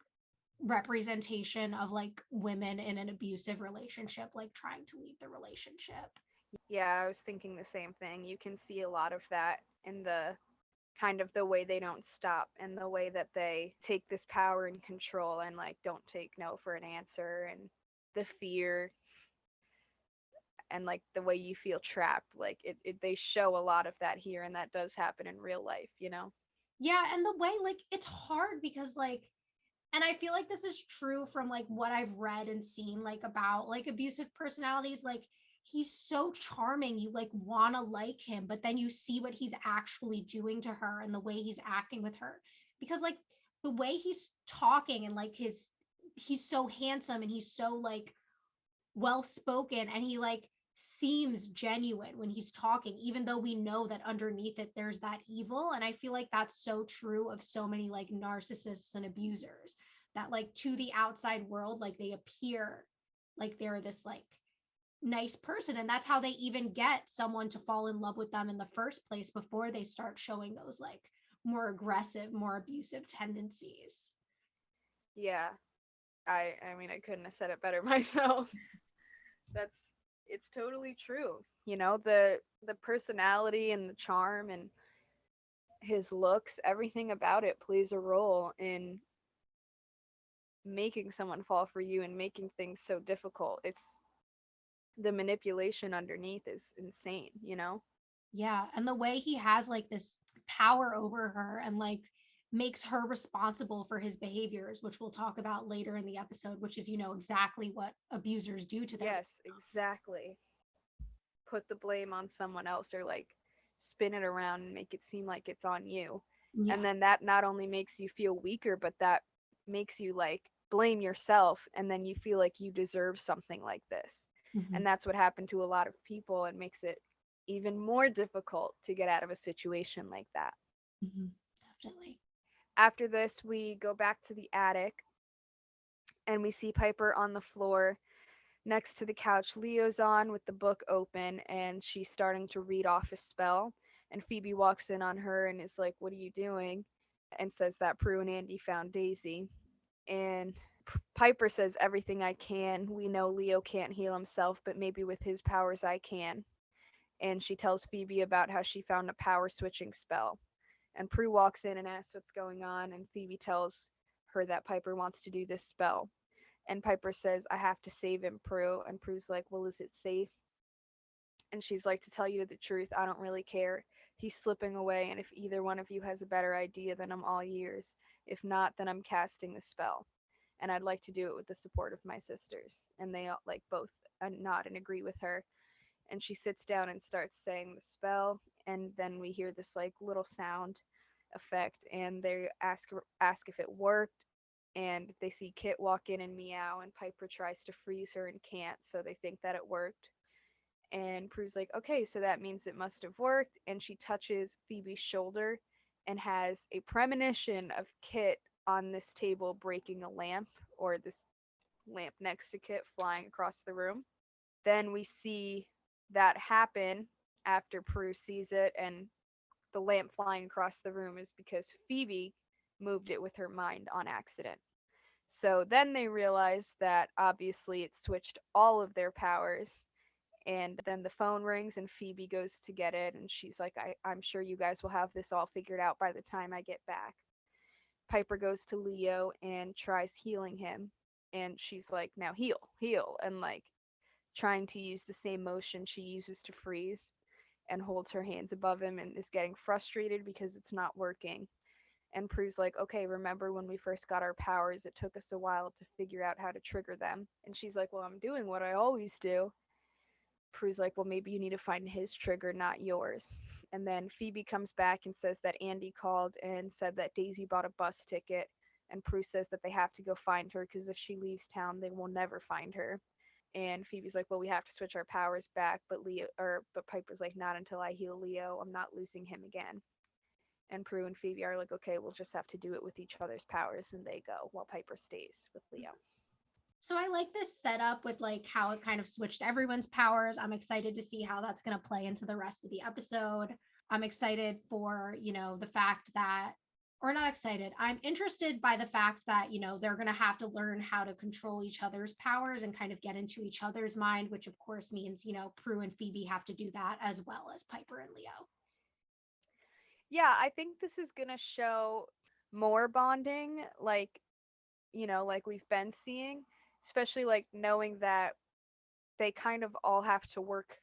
representation of like women in an abusive relationship, like trying to leave the relationship. Yeah, I was thinking the same thing. You can see a lot of that in the kind of the way they don't stop and the way that they take this power and control and like don't take no for an answer and the fear and like the way you feel trapped. Like they show a lot of that here and that does happen in real life, you know? Yeah, and the way like it's hard because like and I feel like this is true from like what I've read and seen like about like abusive personalities. Like he's so charming, you like want to like him, but then you see what he's actually doing to her and the way he's acting with her. Because like the way he's talking and like he's so handsome and he's so like well spoken and he like seems genuine when he's talking, even though we know that underneath it there's that evil. And I feel like that's so true of so many like narcissists and abusers that like to the outside world like they appear like they're this like nice person, and that's how they even get someone to fall in love with them in the first place before they start showing those like more aggressive, more abusive tendencies. Yeah. I mean, I couldn't have said it better myself. That's it's totally true. You know, the personality and the charm and his looks, everything about it plays a role in making someone fall for you and making things so difficult. It's the manipulation underneath is insane, you know? Yeah, and the way he has like this power over her and like makes her responsible for his behaviors, which we'll talk about later in the episode, which is, exactly what abusers do to their Yes, victims. exactly. Put the blame on someone else or like spin it around and make it seem like it's on you. Yeah. And then that not only makes you feel weaker, but that makes you like blame yourself and then you feel like you deserve something like this. Hmm. And that's what happened to a lot of people and makes it even more difficult to get out of a situation like that. Hmm. Definitely. After this, we go back to the attic and we see Piper on the floor next to the couch. Leo's on with the book open and she's starting to read off a spell. And Phoebe walks in on her and is like, "What are you doing?" And says that Prue and Andy found Daisy. And Piper says, "Everything I can. We know Leo can't heal himself, but maybe with his powers I can." And she tells Phoebe about how she found a power switching spell. And Prue walks in and asks what's going on, and Phoebe tells her that Piper wants to do this spell. And Piper says, "I have to save him, Prue." And Prue's like, "Well, is it safe?" And she's like, "To tell you the truth, I don't really care. He's slipping away, and if either one of you has a better idea, then I'm all ears. If not, then I'm casting the spell. And I'd like to do it with the support of my sisters." And they all, like both nod and agree with her. And she sits down and starts saying the spell. And then we hear this like little sound effect, and they ask if it worked. And they see Kit walk in and meow, and Piper tries to freeze her and can't, so they think that it worked. And Prue's like, "Okay, so that means it must have worked." And she touches Phoebe's shoulder and has a premonition of Kit on this table breaking a lamp, or this lamp next to Kit flying across the room. Then we see that happen after Prue sees it, and the lamp flying across the room is because Phoebe moved it with her mind on accident. So then they realize that obviously it switched all of their powers. And then the phone rings and Phoebe goes to get it. And she's like, I'm sure you guys will have this all figured out by the time I get back. Piper goes to Leo and tries healing him. And she's like, "Now heal, heal." And like trying to use the same motion she uses to freeze, and holds her hands above him and is getting frustrated because it's not working. And Prue's like, "Okay, remember when we first got our powers, it took us a while to figure out how to trigger them." And she's like, "Well, I'm doing what I always do." Prue's like, "Well, maybe you need to find his trigger, not yours." And then Phoebe comes back and says that Andy called and said that Daisy bought a bus ticket. And Prue says that they have to go find her because if she leaves town, they will never find her. And Phoebe's like, "Well, we have to switch our powers back," but Piper's like, "Not until I heal Leo. I'm not losing him again." And Prue and Phoebe are like, "Okay, we'll just have to do it with each other's powers," and they go while Piper stays with Leo. So I like this setup with like how it kind of switched everyone's powers. I'm excited to see how that's going to play into the rest of the episode. I'm excited for, the fact that, or not excited, I'm interested by the fact that, they're going to have to learn how to control each other's powers and kind of get into each other's mind, which of course means, Prue and Phoebe have to do that as well as Piper and Leo. Yeah, I think this is gonna show more bonding, like like we've been seeing, especially like knowing that they kind of all have to work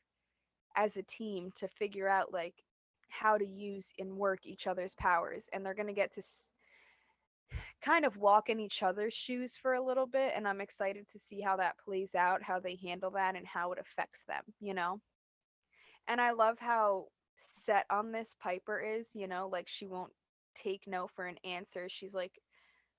as a team to figure out like how to use and work each other's powers, and they're gonna get to kind of walk in each other's shoes for a little bit, and I'm excited to see how that plays out, how they handle that, and how it affects them. And I love how set on this Piper is, like she won't take no for an answer. She's like,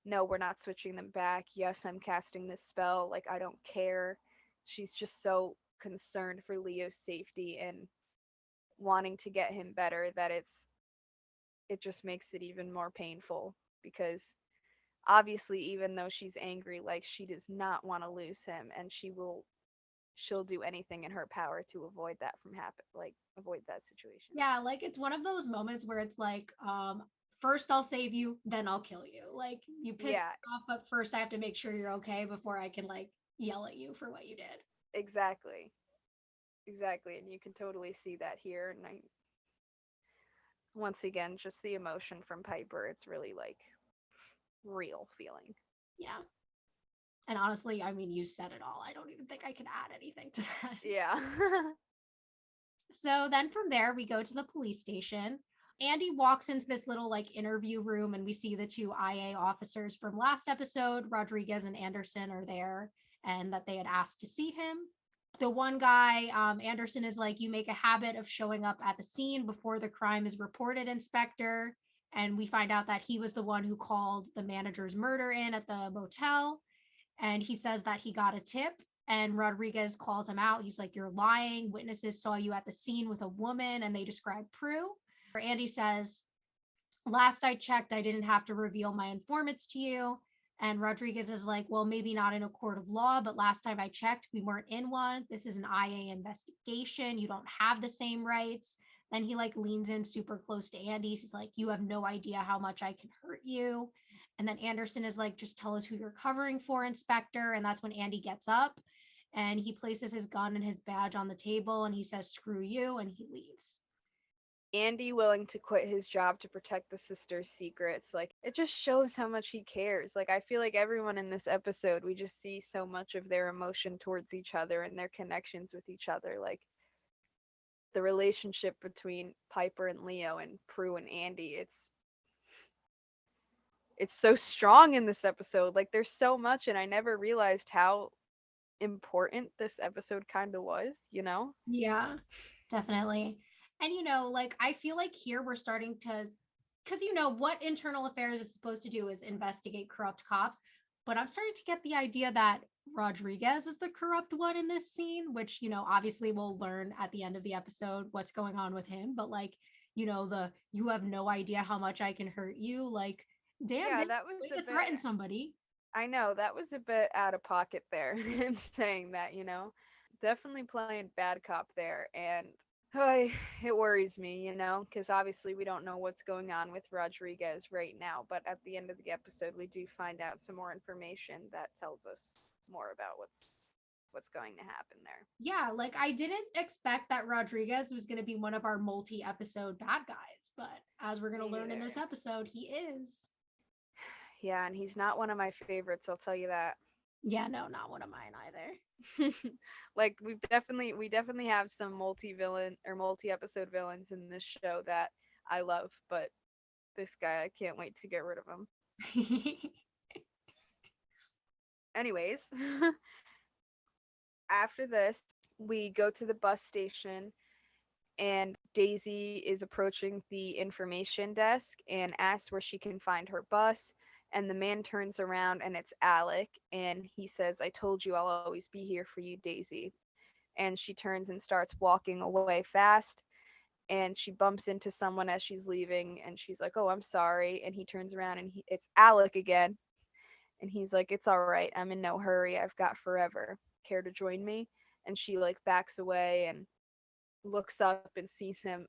"No, we're not switching them back. Yes, I'm casting this spell. Like, I don't care." She's just so concerned for Leo's safety and wanting to get him better that it just makes it even more painful because obviously even though she's angry, like she does not want to lose him, and she'll do anything in her power to avoid that from happen like avoid that situation. Yeah, like it's one of those moments where it's like, first I'll save you, then I'll kill you. Like you piss Yeah, me off, but first I have to make sure you're okay before I can like yell at you for what you did. exactly. Exactly. And you can totally see that here. And I, once again, just the emotion from Piper, it's really like real feeling. Yeah. And honestly, I mean, you said it all. I don't even think I can add anything to that. Yeah. So then from there, we go to the police station. Andy walks into this little like interview room, and we see the two IA officers from last episode, Rodriguez and Anderson, are there and that they had asked to see him. The one guy, Anderson, is like, you make a habit of showing up at the scene before the crime is reported, Inspector. And we find out that he was the one who called the manager's murder in at the motel, and he says that he got a tip, and Rodriguez calls him out. He's like, you're lying. Witnesses saw you at the scene with a woman, and they describe Prue. Andy says, last I checked, I didn't have to reveal my informants to you. And Rodriguez is like, well, maybe not in a court of law, but last time I checked, we weren't in one. This is an IA investigation. You don't have the same rights. Then he like leans in super close to Andy. He's like, you have no idea how much I can hurt you. And then Anderson is like, just tell us who you're covering for, Inspector. And that's when Andy gets up and he places his gun and his badge on the table and he says, screw you. And he leaves. Andy willing to quit his job to protect the sister's secrets. Like, it just shows how much he cares. Like, I feel like everyone in this episode, we just see so much of their emotion towards each other and their connections with each other. Like, the relationship between Piper and Leo and Prue and Andy, it's so strong in this episode. Like, there's so much, and I never realized how important this episode kind of was, you know? Yeah, definitely. And like I feel like here we're starting to, because what internal affairs is supposed to do is investigate corrupt cops, but I'm starting to get the idea that Rodriguez is the corrupt one in this scene, which obviously we'll learn at the end of the episode what's going on with him. But like, the you have no idea how much I can hurt you. Like, damn, Yeah, bitch, that was way a to bit. threaten somebody. I know that was a bit out of pocket there, him saying that, you know. Definitely playing bad cop there, and oh, it worries me, you know, because obviously we don't know what's going on with Rodriguez right now, but at the end of the episode, we do find out some more information that tells us more about what's going to happen there. Yeah, like I didn't expect that Rodriguez was going to be one of our multi-episode bad guys, but as we're going to Me learn in this neither. episode, he is. Yeah, and he's not one of my favorites, I'll tell you that. Yeah, no, not one of mine either. Like we definitely have some multi-villain or multi-episode villains in this show that I love, but this guy, I can't wait to get rid of him. Anyways, after this, we go to the bus station and Daisy is approaching the information desk and asks where she can find her bus. And the man turns around and it's Alec, and he says, I told you I'll always be here for you, Daisy. And she turns and starts walking away fast. And she bumps into someone as she's leaving, and she's like, oh, I'm sorry. And he turns around and it's Alec again. And he's like, it's all right. I'm in no hurry. I've got forever. Care to join me? And she like backs away and looks up and sees him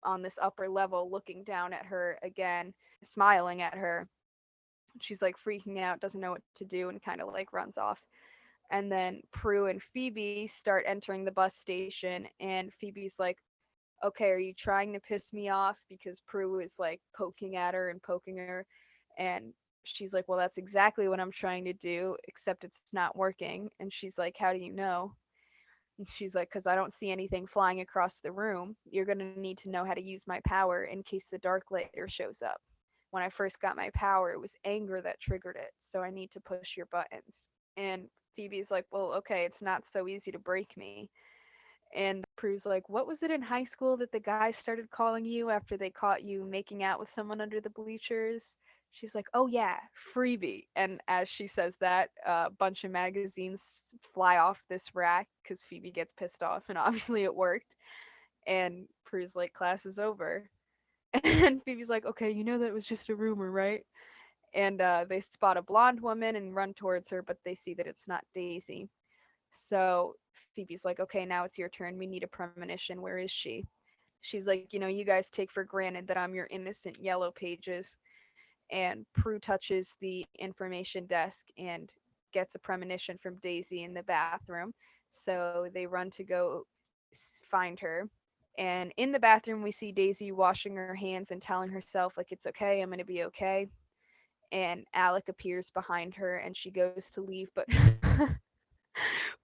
on this upper level looking down at her again, smiling at her. She's like freaking out, doesn't know what to do, and kind of like runs off. And then Prue and Phoebe start entering the bus station, and Phoebe's like, okay, are you trying to piss me off? Because Prue is like poking at her and poking her. And she's like, well, that's exactly what I'm trying to do, except it's not working. And she's like, how do you know? And she's like, because I don't see anything flying across the room. You're going to need to know how to use my power in case the darklighter shows up. When I first got my power, it was anger that triggered it. So I need to push your buttons. And Phoebe's like, well, okay, it's not so easy to break me. And Prue's like, what was it in high school that the guys started calling you after they caught you making out with someone under the bleachers? She's like, oh yeah, freebie. And as she says that, a bunch of magazines fly off this rack because Phoebe gets pissed off, and obviously it worked. And Prue's like, class is over. And Phoebe's like, okay, you know that was just a rumor, right? And they spot a blonde woman and run towards her, but they see that it's not Daisy. So Phoebe's like, okay, now it's your turn. We need a premonition. Where is she? She's like, you guys take for granted that I'm your innocent yellow pages. And Prue touches the information desk and gets a premonition from Daisy in the bathroom. So they run to go find her. And in the bathroom, we see Daisy washing her hands and telling herself, like, it's okay, I'm going to be okay. And Alec appears behind her and she goes to leave, but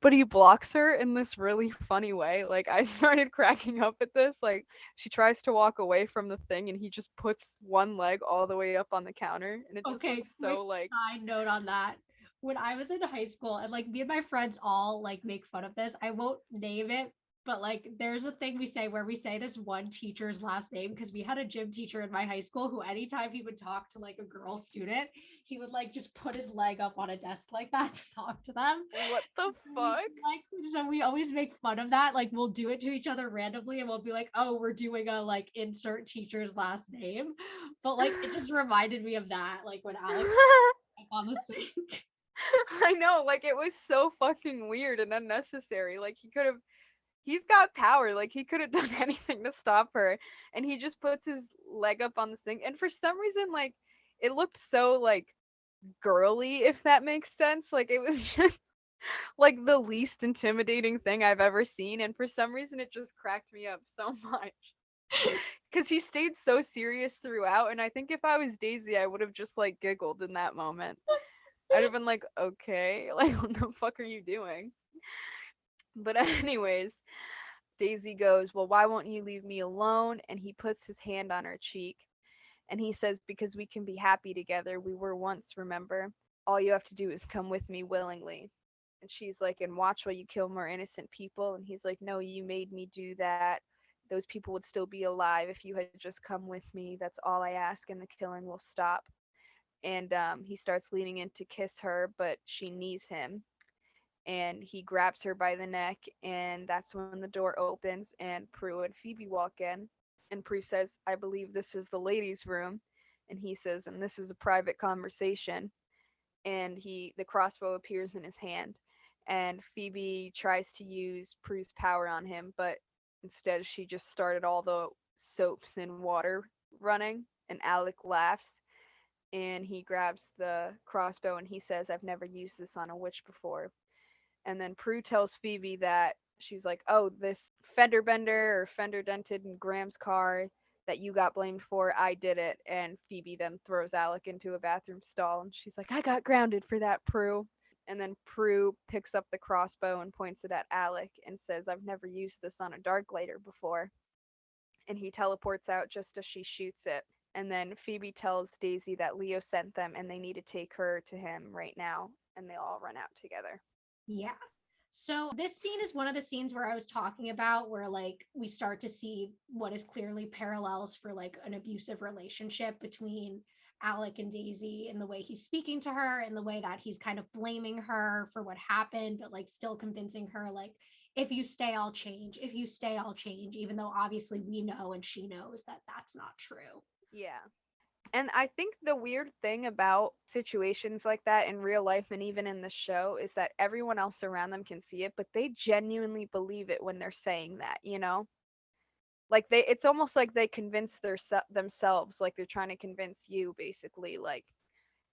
but he blocks her in this really funny way. Like, I started cracking up at this. Like, she tries to walk away from the thing and he just puts one leg all the way up on the counter and it just Okay, looks quick so like side note on that. When I was in high school, and like me and my friends all like make fun of this, I won't name it, but like there's a thing we say where we say this one teacher's last name because we had a gym teacher in my high school who, anytime he would talk to like a girl student, he would like just put his leg up on a desk like that to talk to them. what the So we fuck? so we always make fun of that. Like we'll do it to each other randomly and we'll be like, oh, we're doing a like insert teacher's last name. But like it just reminded me of that, like when Alex was on the sink. I know, like it was so fucking weird and unnecessary. Like he's got power. Like he could have done anything to stop her, and he just puts his leg up on the sink. And for some reason, like it looked so like girly, if that makes sense. Like it was just like the least intimidating thing I've ever seen, and for some reason it just cracked me up so much. Cuz he stayed so serious throughout, and I think if I was Daisy, I would have just like giggled in that moment. I'd have been like, "Okay, like what the fuck are you doing?" But anyways, Daisy goes, "Well, why won't you leave me alone?" And he puts his hand on her cheek and he says, "Because we can be happy together. We were once, remember? All you have to do is come with me willingly." And she's like, "And watch while you kill more innocent people." And he's like, "No, you made me do that. Those people would still be alive if you had just come with me. That's all I ask, and the killing will stop." And he starts leaning in to kiss her, but she knees him and he grabs her by the neck. And that's when the door opens and Prue and Phoebe walk in. And Prue says, "I believe this is the ladies' room." And he says, "And this is a private conversation." And the crossbow appears in his hand. And Phoebe tries to use Prue's power on him, but instead she just started all the soaps and water running. And Alec laughs and he grabs the crossbow and he says, "I've never used this on a witch before." And then Prue tells Phoebe that she's like, "Oh, this fender bender or fender dented in Graham's car that you got blamed for, I did it." And Phoebe then throws Alec into a bathroom stall and she's like, "I got grounded for that, Prue." And then Prue picks up the crossbow and points it at Alec and says, "I've never used this on a darklighter before." And he teleports out just as she shoots it. And then Phoebe tells Daisy that Leo sent them and they need to take her to him right now. And they all run out together. Yeah. So this scene is one of the scenes where I was talking about where like we start to see what is clearly parallels for like an abusive relationship between Alec and Daisy in the way he's speaking to her and the way that he's kind of blaming her for what happened, but like still convincing her like, if you stay, I'll change. If you stay, I'll change, even though obviously we know and she knows that that's not true. Yeah. And I think the weird thing about situations like that in real life and even in the show is that everyone else around them can see it, but they genuinely believe it when they're saying that, you know? Like it's almost like they convince themselves, like they're trying to convince you basically like,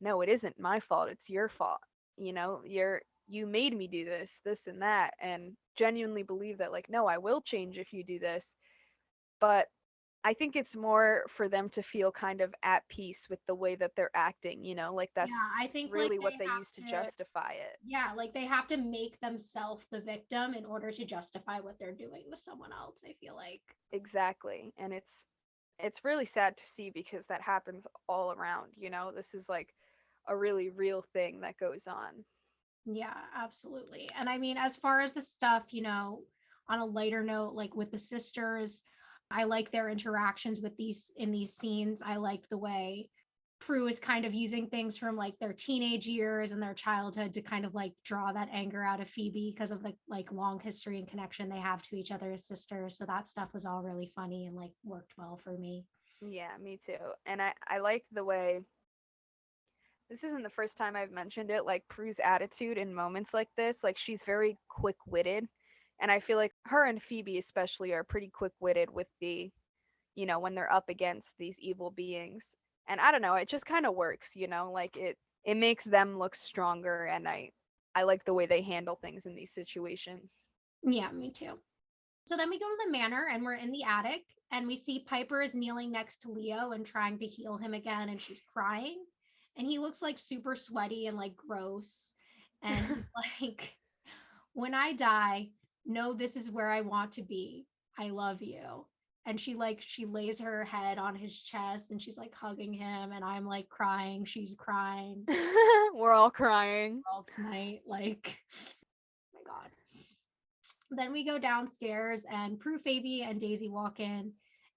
"No, it isn't my fault, it's your fault. You made me do this and that," and genuinely believe that like, "No, I will change if you do this." But I think it's more for them to feel kind of at peace with the way that they're acting, like that's Yeah, I think like really they what they have use to to, justify it. yeah, like they have to make themselves the victim in order to justify what they're doing to someone else, I feel like. Exactly. And it's really sad to see because that happens all around, This is like a really real thing that goes on. Yeah, absolutely. And I mean, as far as the stuff, on a lighter note, like with the sisters, I like their interactions with these in these scenes. I like the way Prue is kind of using things from like their teenage years and their childhood to kind of like draw that anger out of Phoebe because of the like long history and connection they have to each other as sisters. So that stuff was all really funny and like worked well for me. Yeah, me too. And I like the way this isn't the first time I've mentioned it, like Prue's attitude in moments like this, like she's very quick-witted And I feel like her and Phoebe especially are pretty quick-witted with the, when they're up against these evil beings. And I don't know, it just kind of works, like it makes them look stronger, and I like the way they handle things in these situations. Yeah, me too. So then we go to the manor and we're in the attic and we see Piper is kneeling next to Leo and trying to heal him again and she's crying. And he looks like super sweaty and like gross. And he's like, when I die, know this is where I want to be. I love you. And she lays her head on his chest and she's like hugging him and I'm like crying. She's crying We're all crying. all tonight. Like, oh my God. Then we go downstairs and Prue, Phoebe, and Daisy walk in.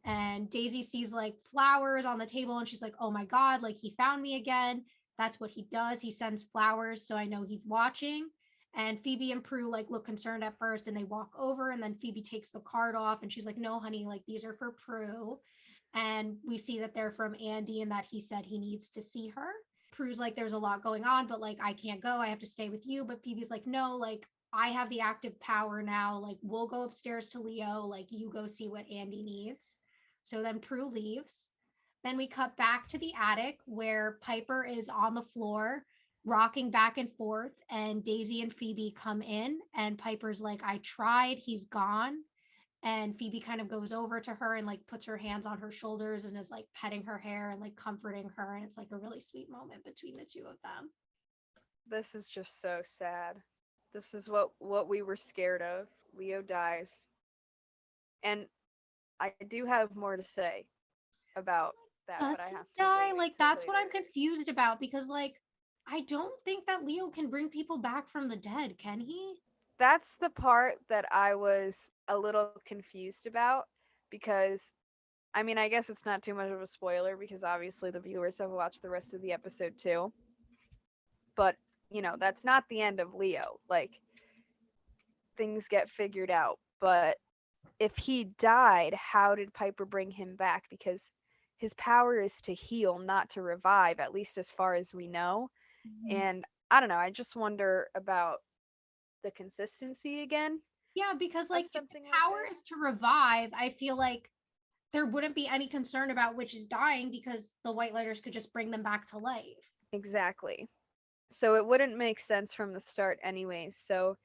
And Daisy sees like flowers on the table and she's like, oh my God, like he found me again. That's what he does. He sends flowers. So I know he's watching. And Phoebe and Prue like look concerned at first and they walk over. And then Phoebe takes the card off and she's like, no, honey, like these are for Prue. And we see that they're from Andy and that he said he needs to see her. Prue's like, there's a lot going on, but like, I can't go. I have to stay with you. But Phoebe's like, no, like, I have the active power now. Like, we'll go upstairs to Leo. Like, you go see what Andy needs. So then Prue leaves. Then we cut back to the attic where Piper is on the floor, rocking back and forth. And Daisy and Phoebe come in. And Piper's like, I tried. He's gone. And Phoebe kind of goes over to her and like puts her hands on her shoulders and is like petting her hair and like comforting her. And it's like a really sweet moment between the two of them. This is just so sad. This is what we were scared of. Leo dies. And I do have more to say about that, Does but I he have to die? wait Like, till that's what I'm later. confused about because, like, I don't think that Leo can bring people back from the dead, can he? That's the part that I was a little confused about because I mean, I guess it's not too much of a spoiler because obviously the viewers have watched the rest of the episode too. But, that's not the end of Leo. Like, things get figured out. But if he died, how did Piper bring him back? Because his power is to heal, not to revive, at least as far as we know. Mhm. And I don't know, I just wonder about the consistency again Yeah, because, of like, if the something like power this. is to revive, I feel like there wouldn't be any concern about which is dying because the White Lighters could just bring them back to life. Exactly. So it wouldn't make sense from the start, anyways. So,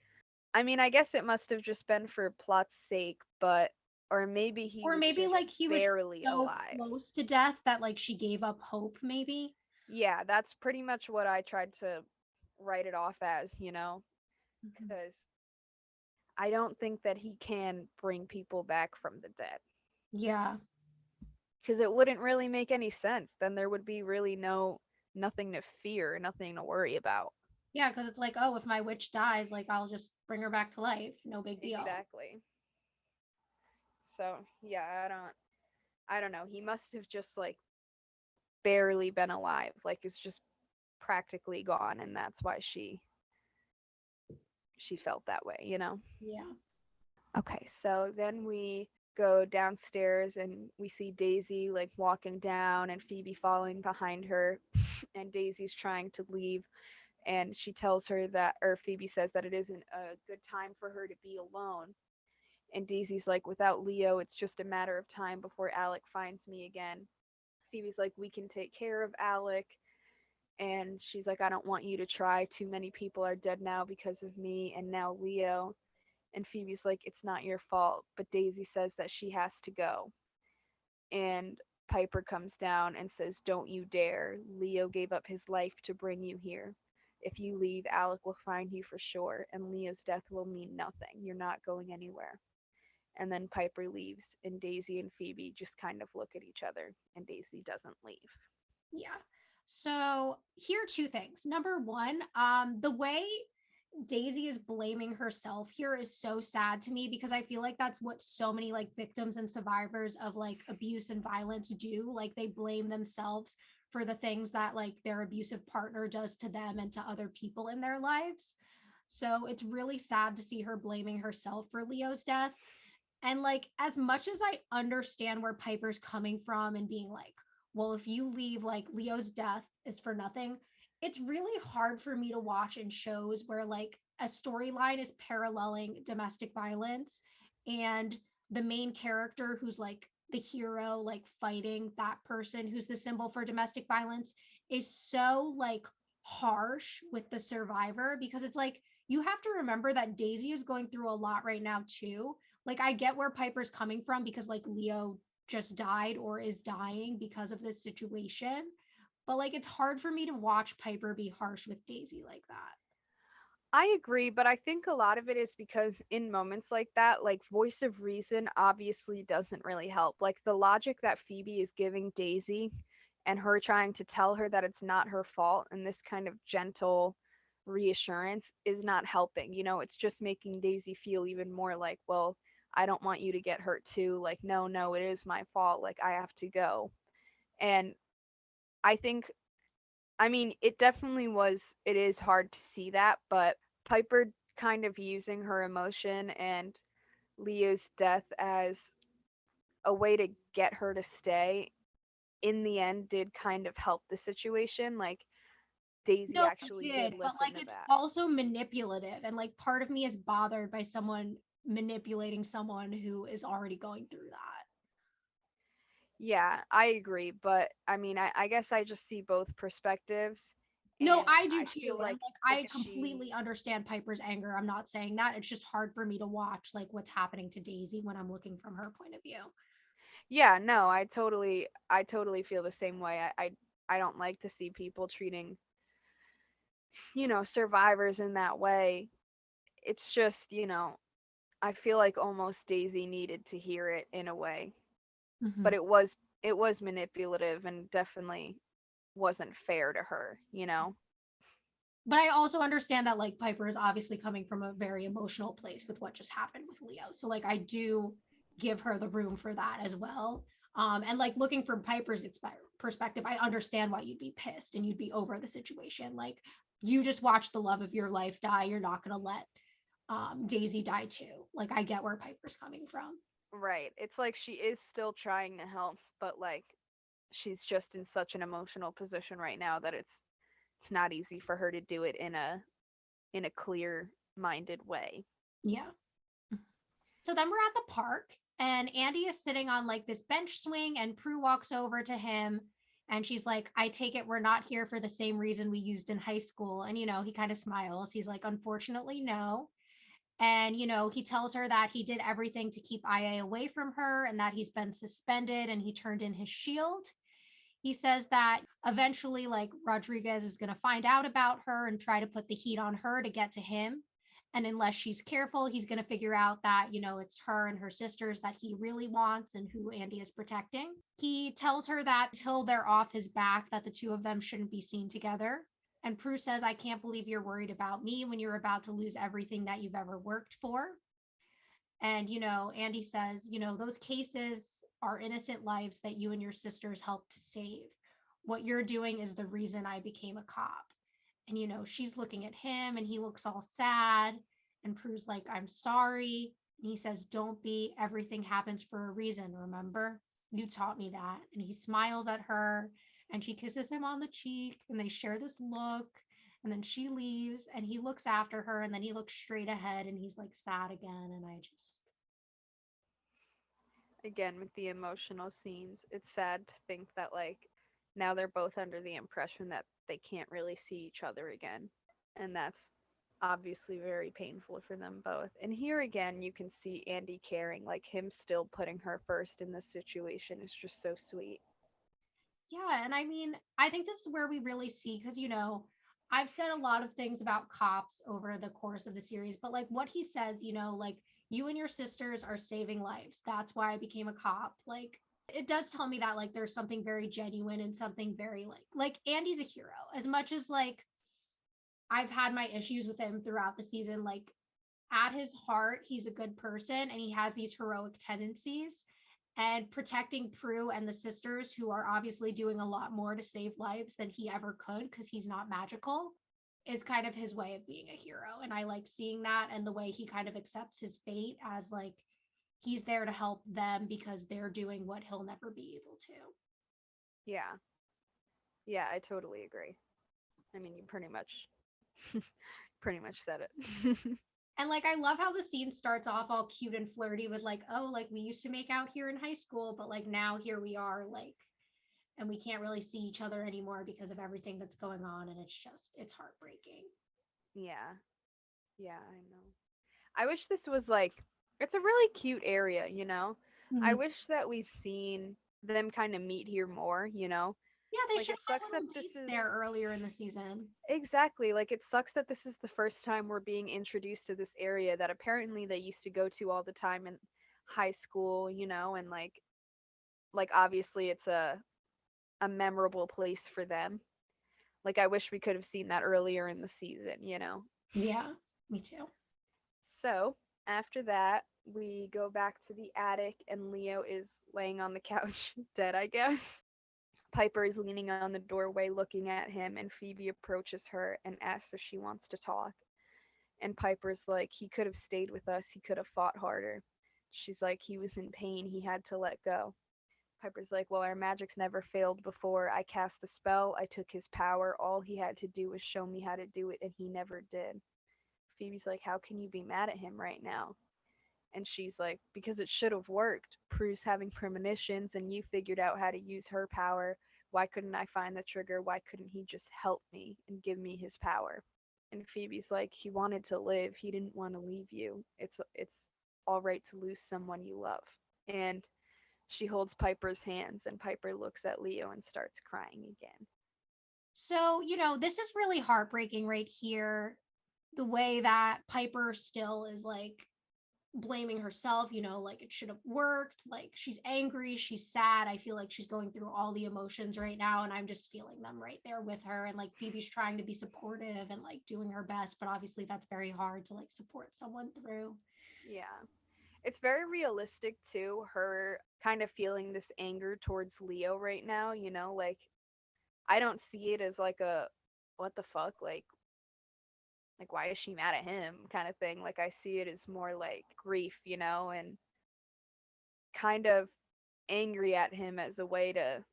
I mean, I guess it must have just been for plot's sake, but, or maybe he Or was maybe, just like, he was barely so alive. close to death that, like, she gave up hope, maybe. Yeah, that's pretty much what I tried to write it off as, Mhm. because I don't think that he can bring people back from the dead. Yeah. Because it wouldn't really make any sense. Then there would be really nothing to fear, nothing to worry about. Yeah, because it's like, oh, if my witch dies, like, I'll just bring her back to life. No big deal. Exactly. So yeah, I don't know. He must have just like barely been alive. Like it's just practically gone, and that's why she felt that way. Yeah. Okay, so then we go downstairs and we see Daisy like walking down and Phoebe following behind her, and Daisy's trying to leave, and she tells her that, or Phoebe says that it isn't a good time for her to be alone. And Daisy's like, without Leo, it's just a matter of time before Alec finds me again. Phoebe's like, we can take care of Alec. And she's like, I don't want you to try. Too many people are dead now because of me and now Leo. And Phoebe's like, it's not your fault. But Daisy says that she has to go. And Piper comes down and says, don't you dare. Leo gave up his life to bring you here. If you leave, Alec will find you for sure, and Leo's death will mean nothing. You're not going anywhere. And then Piper leaves, and Daisy and Phoebe just kind of look at each other, and Daisy doesn't leave. Yeah. So here are two things. Number one, the way Daisy is blaming herself here is so sad to me because I feel like that's what so many like victims and survivors of like abuse and violence do. Like they blame themselves for the things that like their abusive partner does to them and to other people in their lives. So it's really sad to see her blaming herself for Leo's death. And like as much as I understand where Piper's coming from and being like, well, if you leave, like Leo's death is for nothing, it's really hard for me to watch in shows where like a storyline is paralleling domestic violence, and the main character who's like the hero, like fighting that person who's the symbol for domestic violence, is so like harsh with the survivor, because it's like you have to remember that Daisy is going through a lot right now too. Like I get where Piper's coming from, because like Leo just died or is dying because of this situation. But like it's hard for me to watch Piper be harsh with Daisy like that. I agree, but I think a lot of it is because in moments like that, like voice of reason obviously doesn't really help. Like the logic that Phoebe is giving Daisy and her trying to tell her that it's not her fault and this kind of gentle reassurance is not helping. You know, it's just making Daisy feel even more like, well, I don't want you to get hurt too. Like, no, no, it is my fault. Like, I have to go. And I think I mean, it is hard to see that, but Piper kind of using her emotion and Leo's death as a way to get her to stay in the end did kind of help the situation. Like, Daisy No, it actually did did, but listen like to it's that. also manipulative, and like part of me is bothered by someone manipulating someone who is already going through that. Yeah, I agree, but I mean, I guess I just see both perspectives, No, and I do I feel too. And like like if I she completely understand Piper's anger. I'm not saying that. It's just hard for me to watch like what's happening to Daisy when I'm looking from her point of view. Yeah, no, I totally feel the same way. I don't like to see people treating survivors in that way. It's just, I feel like almost Daisy needed to hear it in a way, Mhm. but it was manipulative and definitely wasn't fair to her. But I also understand that like Piper is obviously coming from a very emotional place with what just happened with Leo. So like I do give her the room for that as well. And like looking from Piper's perspective, I understand why you'd be pissed and you'd be over the situation. Like you just watched the love of your life die. You're not gonna let Daisy die too. Like I get where Piper's coming from. Right. It's like she is still trying to help, but like she's just in such an emotional position right now that it's not easy for her to do it in a clear-minded way. Yeah. So then we're at the park, and Andy is sitting on like this bench swing, and Prue walks over to him, and she's like, I take it we're not here for the same reason we used in high school. And, he kind of smiles. He's like, unfortunately, no. And, he tells her that he did everything to keep IA away from her and that he's been suspended and he turned in his shield. He says that eventually, like, Rodriguez is going to find out about her and try to put the heat on her to get to him. And unless she's careful, he's going to figure out that, it's her and her sisters that he really wants and who Andy is protecting. He tells her that till they're off his back, that the two of them shouldn't be seen together. And Prue says, I can't believe you're worried about me when you're about to lose everything that you've ever worked for. And, Andy says, those cases are innocent lives that you and your sisters helped to save. What you're doing is the reason I became a cop. And, she's looking at him and he looks all sad. And Prue's like, I'm sorry. And he says, don't be. Everything happens for a reason, remember? You taught me that. And he smiles at her and she kisses him on the cheek and they share this look. And then she leaves and he looks after her and then he looks straight ahead and he's like sad again. And I just, Again, with the emotional scenes, it's sad to think that like now they're both under the impression that they can't really see each other again. And that's obviously very painful for them both. And here again, you can see Andy caring, like him still putting her first in this situation is just so sweet. yeah. And I mean, I think this is where we really see, because, I've said a lot of things about cops over the course of the series, but like what he says, like you and your sisters are saving lives. That's why I became a cop. Like, it does tell me that like there's something very genuine and something very like Andy's a hero. As much as like I've had my issues with him throughout the season, like at his heart, he's a good person and he has these heroic tendencies. And protecting Prue and the sisters, who are obviously doing a lot more to save lives than he ever could because he's not magical, is kind of his way of being a hero. And I like seeing that and the way he kind of accepts his fate as like he's there to help them because they're doing what he'll never be able to. Yeah. Yeah, I totally agree. I mean, you pretty much Pretty much said it. And like I love how the scene starts off all cute and flirty with like, oh, like we used to make out here in high school, but like now here we are, like, and we can't really see each other anymore because of everything that's going on, and it's heartbreaking. Yeah. Yeah, I know. I wish this was like it's a really cute area, you know? I Mhm. wish that we've seen them kind of meet here more, you know? Yeah, they Like should it have sucks had that little this dates is there earlier in the season. exactly like it sucks that this is the first time we're being introduced to this area that apparently they used to go to all the time in high school, you know, and like obviously it's a memorable place for them. Like I wish we could have seen that earlier in the season, you know. Yeah, me too. So, after that, we go back to the attic and Leo is laying on the couch dead, I guess. Piper is leaning on the doorway looking at him, and Phoebe approaches her and asks if she wants to talk. And Piper's like, he could have stayed with us, he could have fought harder. She's like, he was in pain, he had to let go. Piper's like, well, our magic's never failed before. I cast the spell, I took his power, all he had to do was show me how to do it, and he never did. Phoebe's like, how can you be mad at him right now? And she's like, because it should have worked. Prue's having premonitions, and you figured out how to use her power. Why couldn't I find the trigger? Why couldn't he just help me and give me his power? And Phoebe's like, he wanted to live. He didn't want to leave you. It's all right to lose someone you love. And she holds Piper's hands, and Piper looks at Leo and starts crying again. So, this is really heartbreaking right here. The way that Piper still is like blaming herself, like it should have worked. Like she's angry, she's sad. I feel like she's going through all the emotions right now, and I'm just feeling them right there with her. And like Phoebe's trying to be supportive and like doing her best, but obviously that's very hard to like support someone through. Yeah. It's very realistic too, her kind of feeling this anger towards Leo right now, you know, like I don't see it as like a what the fuck, like why is she mad at him kind of thing. Like I see it as more like grief, you know, and kind of angry at him as a way to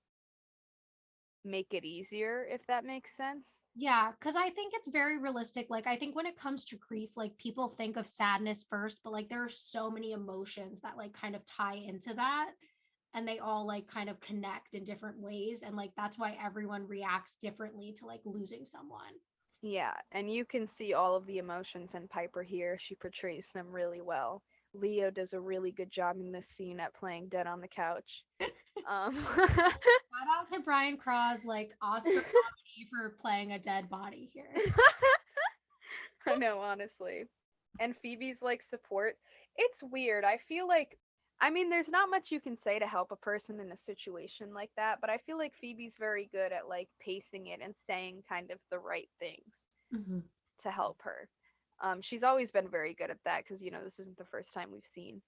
make it easier, if that makes sense. Yeah, because I think it's very realistic. Like, I think when it comes to grief, like, people think of sadness first, but like, there are so many emotions that like kind of tie into that. And they all like kind of connect in different ways. And like, that's why everyone reacts differently to like losing someone. Yeah, and you can see all of the emotions in Piper here. She portrays them really well. Leo does a really good job in this scene at playing dead on the couch. Um Shout out to Brian Cross, like Oscar nominee for playing a dead body here. I know, honestly. And Phoebe's like support. It's weird. I feel like I mean, there's not much you can say to help a person in a situation like that, but I feel like Phoebe's very good at like pacing it and saying kind of the right things Mhm. to help her. She's always been very good at that because you know this isn't the first time we've seen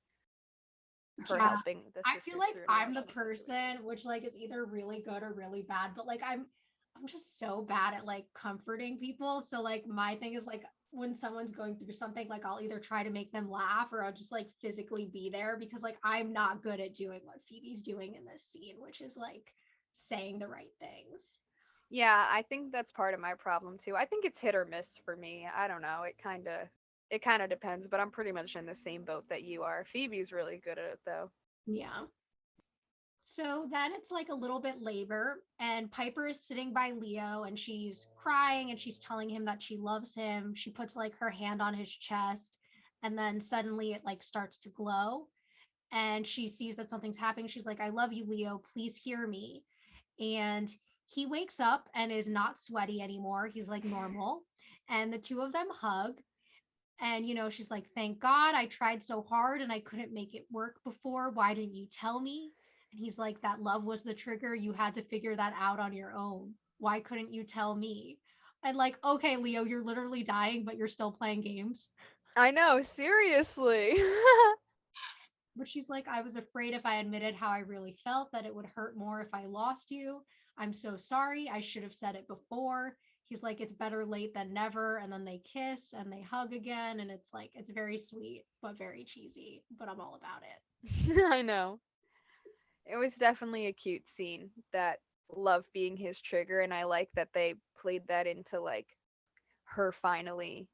her Yeah. helping the I feel sisters like through an I'm the emotional situation. person which like is either really good or really bad, but like I'm just so bad at like comforting people. So like my thing is like when someone's going through something, like I'll either try to make them laugh or I'll just like physically be there because like I'm not good at doing what Phoebe's doing in this scene, which is like saying the right things. Yeah, I think that's part of my problem too. I think it's hit or miss for me. I don't know. It kind of depends, but I'm pretty much in the same boat that you are. Phoebe's really good at it though. Yeah. So then it's like a little bit later, and Piper is sitting by Leo and she's crying and she's telling him that she loves him. She puts like her hand on his chest, and then suddenly it like starts to glow. And she sees that something's happening. She's like, I love you, Leo. Please hear me. And he wakes up and is not sweaty anymore. He's like normal. And the two of them hug. And, she's like, thank God I tried so hard and I couldn't make it work before. Why didn't you tell me? And he's like, that love was the trigger. You had to figure that out on your own. Why couldn't you tell me? And like, okay, Leo, you're literally dying, but you're still playing games. I know, seriously. But she's like, I was afraid if I admitted how I really felt that it would hurt more if I lost you. I'm so sorry. I should have said it before. He's like, it's better late than never. And then they kiss and they hug again. And it's like, it's very sweet, but very cheesy. But I'm all about it. I know. It was definitely a cute scene, that love being his trigger, and I like that they played that into like her finally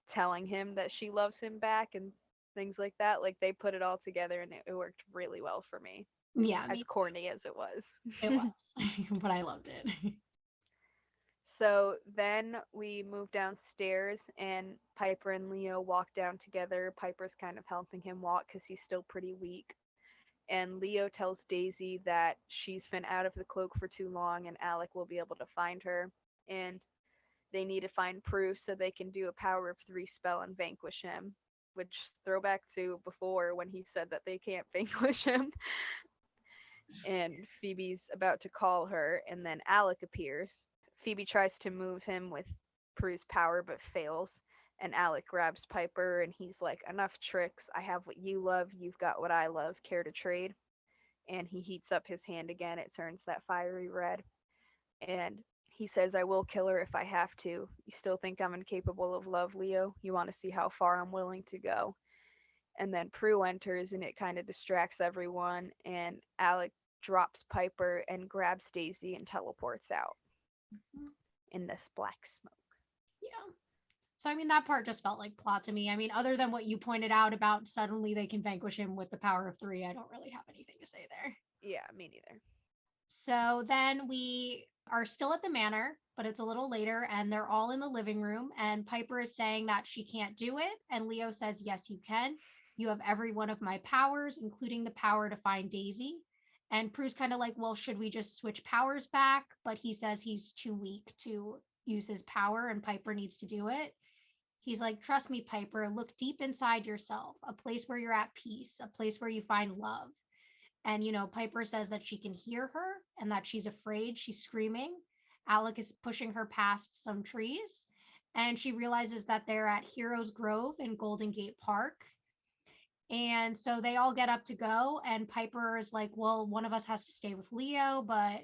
telling him that she loves him back and things like that. Like they put it all together and it worked really well for me, Yeah, as me corny as it was. it was, but I loved it. So then we move downstairs, and Piper and Leo walk down together. Piper's kind of helping him walk because he's still pretty weak. And Leo tells Daisy that she's been out of the cloak for too long and Alec will be able to find her. And they need to find Prue so they can do a power of 3 spell and vanquish him. Which, throwback to before when he said that they can't vanquish him. And Phoebe's about to call her, and then Alec appears. Phoebe tries to move him with Prue's power but fails. And Alec grabs Piper and he's like, enough tricks. I have what you love. You've got what I love. Care to trade? And he heats up his hand again. It turns that fiery red. And he says, I will kill her if I have to. You still think I'm incapable of love, Leo? You want to see how far I'm willing to go? And then Prue enters and it kind of distracts everyone. And Alec drops Piper and grabs Daisy and teleports out in this black smoke. Yeah. So, I mean, that part just felt like plot to me. I mean, other than what you pointed out about suddenly they can vanquish him with the power of 3, I don't really have anything to say there. Yeah, me neither. So then we are still at the manor, but it's a little later, and they're all in the living room. And Piper is saying that she can't do it. And Leo says, yes, you can. You have every one of my powers, including the power to find Daisy. And Prue's kind of like, well, should we just switch powers back? But he says he's too weak to use his power, and Piper needs to do it. He's like, trust me, Piper, look deep inside yourself, a place where you're at peace, a place where you find love. And, Piper says that she can hear her and that she's afraid. She's screaming. Alec is pushing her past some trees. And she realizes that they're at Heroes Grove in Golden Gate Park. And so they all get up to go. And Piper is like, well, one of us has to stay with Leo. But,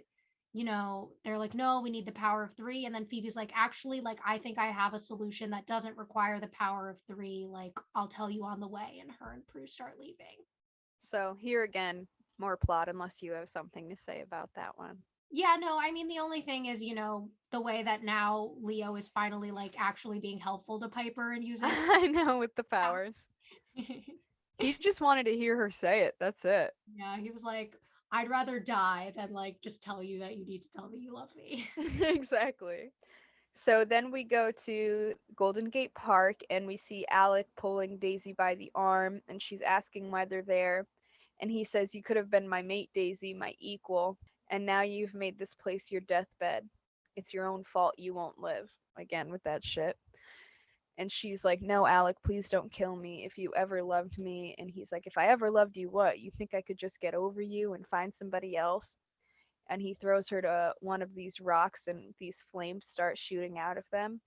they're like, no, we need the power of 3. And then Phoebe's like, actually, like, I think I have a solution that doesn't require the power of 3. Like, I'll tell you on the way. And her and Prue start leaving. So here again, more plot unless you have something to say about that one. Yeah, no, I mean, the only thing is, the way that now Leo is finally like actually being helpful to Piper and using I know, with the powers. powers. He just wanted to hear her say it. That's it. Yeah, he was like, I'd rather die than like just tell you that you need to tell me you love me. Exactly. So then we go to Golden Gate Park and we see Alec pulling Daisy by the arm and she's asking why they're there. And he says, you could have been my mate, Daisy, my equal, and now you've made this place your deathbed. It's your own fault you won't live. Again, with that shit. And she's like, no, Alec, please don't kill me if you ever loved me. And he's like, if I ever loved you, what? You think I could just get over you and find somebody else? And he throws her to one of these rocks and these flames start shooting out of them.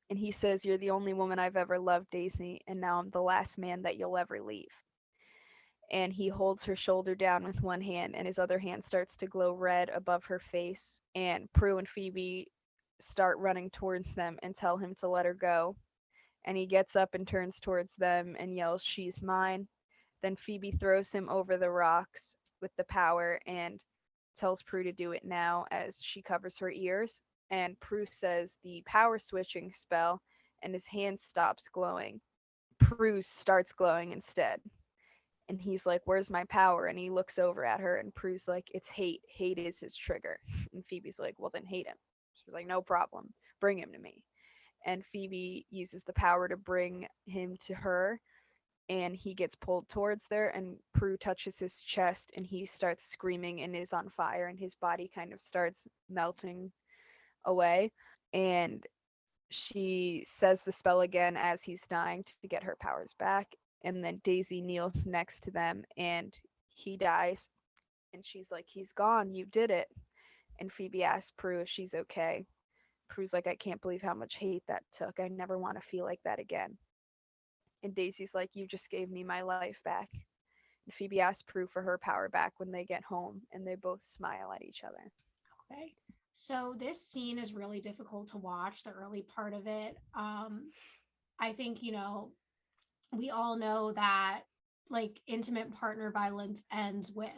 And he says, you're the only woman I've ever loved, Daisy, and now I'm the last man that you'll ever leave. And he holds her shoulder down with one hand and his other hand starts to glow red above her face. And Prue and Phoebe start running towards them and tell him to let her go. And he gets up and turns towards them and yells, she's mine. Then Phoebe throws him over the rocks with the power and tells Prue to do it now as she covers her ears. And Prue says the power switching spell, and his hand stops glowing. Prue starts glowing instead. And he's like, where's my power? And he looks over at her, and Prue's like, it's hate. Hate is his trigger. And Phoebe's like, well, then hate him. She's like, no problem. Bring him to me. And Phoebe uses the power to bring him to her, and he gets pulled towards there, and Prue touches his chest and he starts screaming and is on fire and his body kind of starts melting away. And she says the spell again as he's dying to get her powers back. And then Daisy kneels next to them and he dies. And she's like, he's gone, you did it. And Phoebe asks Prue if she's okay. Prue's like, I can't believe how much hate that took. I never want to feel like that again. And Daisy's like, you just gave me my life back. And Phoebe asks Prue for her power back when they get home, and they both smile at each other. Okay. So this scene is really difficult to watch, the early part of it. I think, we all know that like intimate partner violence ends with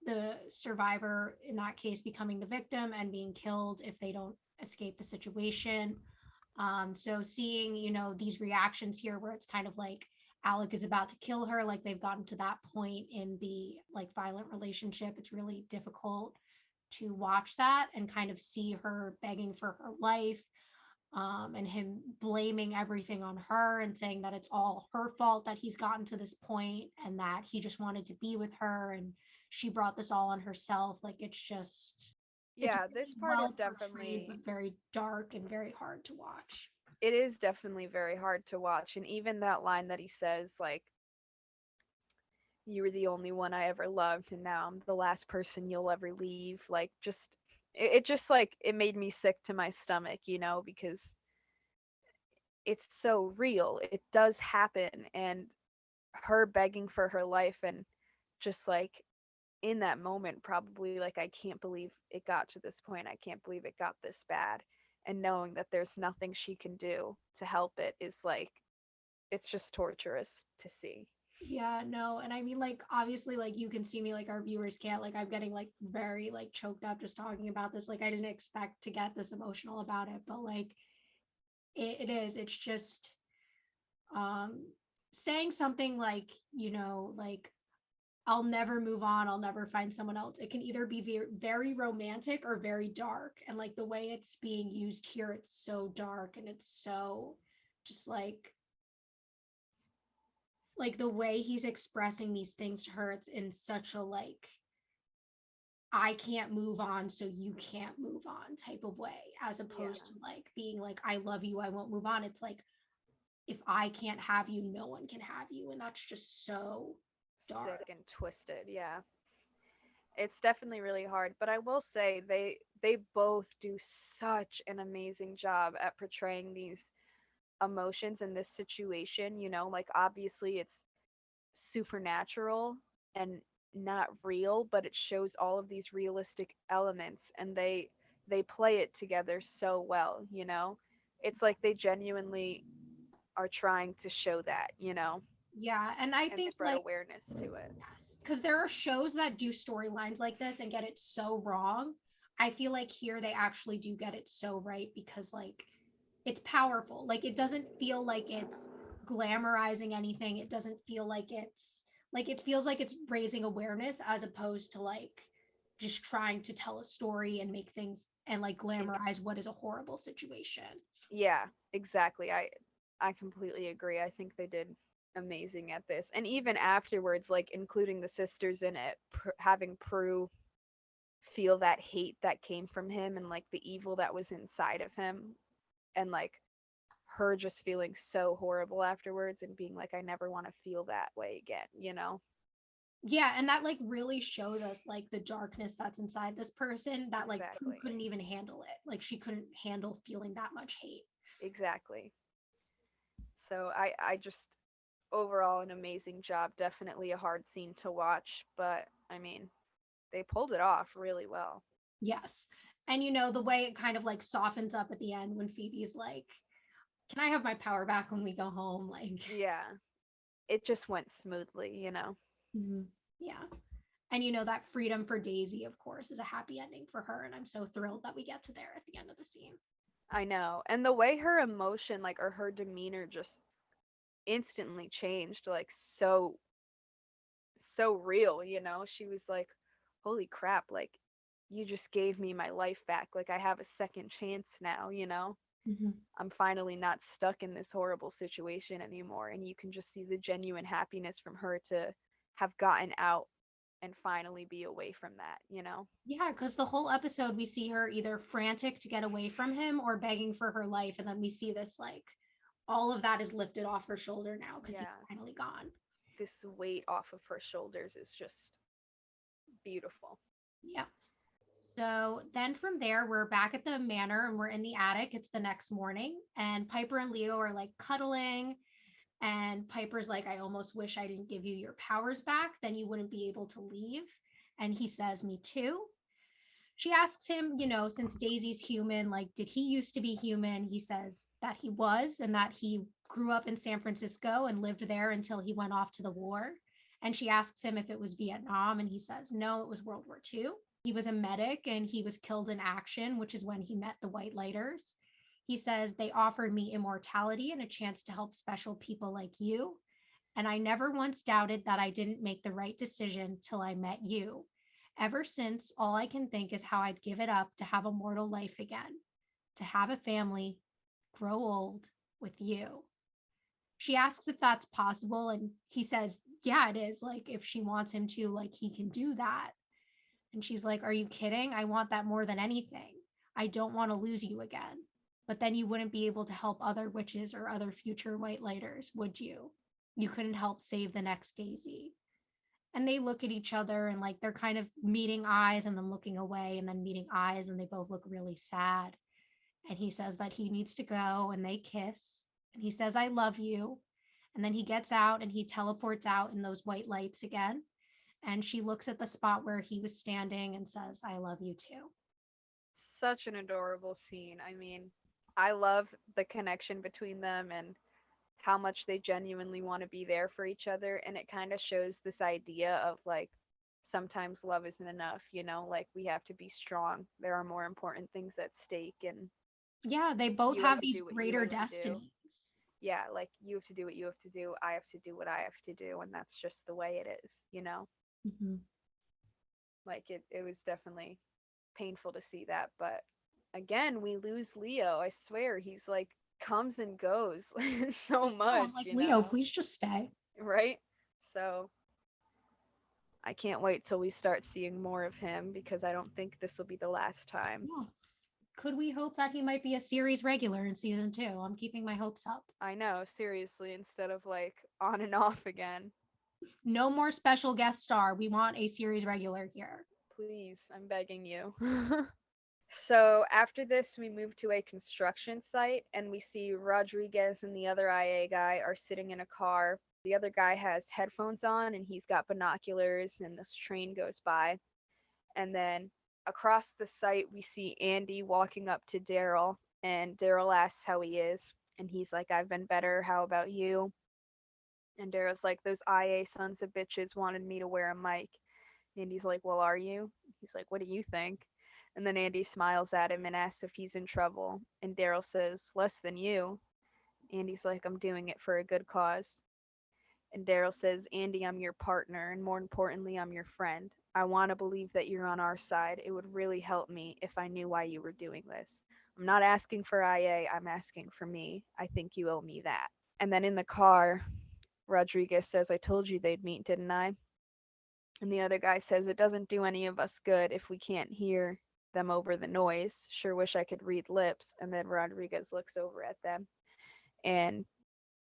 the survivor in that case becoming the victim and being killed if they don't escape the situation. So seeing, these reactions here where it's kind of like Alec is about to kill her, like they've gotten to that point in the like violent relationship, it's really difficult to watch that and kind of see her begging for her life, and him blaming everything on her and saying that it's all her fault that he's gotten to this point and that he just wanted to be with her and she brought this all on herself. Like it's Yeah, this really part is well portrayed, but definitely, very dark and very hard to watch. it is definitely very hard to watch. And even that line that he says, like, you were the only one I ever loved, and now I'm the last person you'll ever leave. Like, just, it just, like, it made me sick to my stomach, because it's so real. It does happen. And her begging for her life, and just like in that moment, probably like, I can't believe it got to this point. I can't believe it got this bad. And knowing that there's nothing she can do to help it is like, it's just torturous to see. Yeah, no, and I mean, like, obviously, like, you can see me, like, our viewers can't, like, I'm getting, like, very, like, choked up just talking about this. Like, I didn't expect to get this emotional about it, but, like, it is. It's just, um, saying something like, like, I'll never move on, I'll never find someone else. It can either be very, very romantic or very dark. And, like, the way it's being used here, it's so dark and it's so just like the way he's expressing these things to her, it's in such a like I can't move on so you can't move on type of way, as Yeah. opposed to like being like I love you, I won't move on. It's like if I can't have you, no one can have you, and that's just so Sick dark. and twisted. Yeah. It's definitely really hard, but I will say they both do such an amazing job at portraying these emotions in this situation, like, obviously it's supernatural and not real, but it shows all of these realistic elements, and they play it together so well. It's like they genuinely are trying to show that, Yeah, and I and think spread like awareness to it. yes, because there are shows that do storylines like this and get it so wrong. I feel like here they actually do get it so right because like it's powerful. Like it doesn't feel like it's glamorizing anything. It doesn't feel like it feels like it's raising awareness as opposed to like just trying to tell a story and make things and like It, glamorize what is a horrible situation. yeah, exactly. I completely agree. I think they did amazing at this. And even afterwards, like including the sisters in it, having Prue feel that hate that came from him, and like the evil that was inside of him, and like her just feeling so horrible afterwards and being like, I never want to feel that way again. Yeah, and that like really shows us like the darkness that's inside this person that like Prue Exactly. couldn't even handle it. Like she couldn't handle feeling that much hate. Exactly. So I just, overall, an amazing job. Definitely a hard scene to watch, but I mean, they pulled it off really well. Yes. And the way it kind of like softens up at the end when Phoebe's like, "Can I have my power back when we go home?" Like, Yeah. It just went smoothly. mhm, yeah. And that freedom for Daisy, of course, is a happy ending for her. And I'm so thrilled that we get to there at the end of the scene. I know. And the way her emotion, like, or her demeanor just instantly changed, like, so real. She was like, holy crap, like, you just gave me my life back. Like, I have a second chance now. Mhm. I'm finally not stuck in this horrible situation anymore. And you can just see the genuine happiness from her to have gotten out and finally be away from that. Yeah, because the whole episode we see her either frantic to get away from him or begging for her life. And then we see this like all of that is lifted off her shoulder now because he's Yeah. finally gone. This weight off of her shoulders is just beautiful. Yeah. So then from there, we're back at the manor and we're in the attic. It's the next morning, and Piper and Leo are like cuddling. And Piper's like, I almost wish I didn't give you your powers back. Then you wouldn't be able to leave. And he says, Me too. She asks him, since Daisy's human, like, did he used to be human? He says that he was and that he grew up in San Francisco and lived there until he went off to the war. And she asks him if it was Vietnam. And he says, no, it was World War II. He was a medic and he was killed in action, which is when he met the White Lighters. He says they offered me immortality and a chance to help special people like you. And I never once doubted that I didn't make the right decision till I met you. Ever since, all I can think is how I'd give it up to have a mortal life again, to have a family, grow old with you. She asks if that's possible, and he says, yeah, it is. Like, if she wants him to, like, he can do that. And she's like, are you kidding? I want that more than anything. I don't want to lose you again. But then you wouldn't be able to help other witches or other future White Lighters, would you? You couldn't help save the next Daisy. And they look at each other and like they're kind of meeting eyes and then looking away and then meeting eyes and they both look really sad. And he says that he needs to go and they kiss. And he says, I love you. And then he gets out and he teleports out in those white lights again. And she looks at the spot where he was standing and says, I love you too. Such an adorable scene. I mean, I love the connection between them and how much they genuinely want to be there for each other. And it kind of shows this idea of like, sometimes love isn't enough, you know, like we have to be strong. There are more important things at stake, and Yeah, they both you have have to these do what you greater have to do. destinies. Yeah, like you have to do what you have to do. I have to do what I have to do. And that's just the way it is, you know? Mm-hmm. Like it was definitely painful to see that. But again, we lose Leo. I swear, he's like comes and goes so Oh, I'm much, like, you Leo, know? please just stay. Right? So I can't wait till we start seeing more of him because I don't think this will be the last time. Yeah. Could we hope that he might be a series regular in season 2? I'm keeping my hopes up. I know, seriously, instead of like on and off again. No more special guest star. We want a series regular here. Please, I'm begging you. So after this, we move to a construction site and we see Rodriguez and the other IA guy are sitting in a car. The other guy has headphones on and he's got binoculars, and this train goes by. And then across the site, we see Andy walking up to Daryl, and Daryl asks how he is. And he's like, I've been better. How about you? And Daryl's like, those IA sons of bitches wanted me to wear a mic. Andy's like, well, are you? He's like, what do you think? And then Andy smiles at him and asks if he's in trouble. And Daryl says, less than you. Andy's like, I'm doing it for a good cause. And Daryl says, Andy, I'm your partner, and more importantly, I'm your friend. I want to believe that you're on our side. It would really help me if I knew why you were doing this. I'm not asking for IA, I'm asking for me. I think you owe me that. And then in the car, Rodriguez says, I told you they'd meet, didn't I? And the other guy says, it doesn't do any of us good if we can't hear them over the noise. Sure wish I could read lips. And then Rodriguez looks over at them. And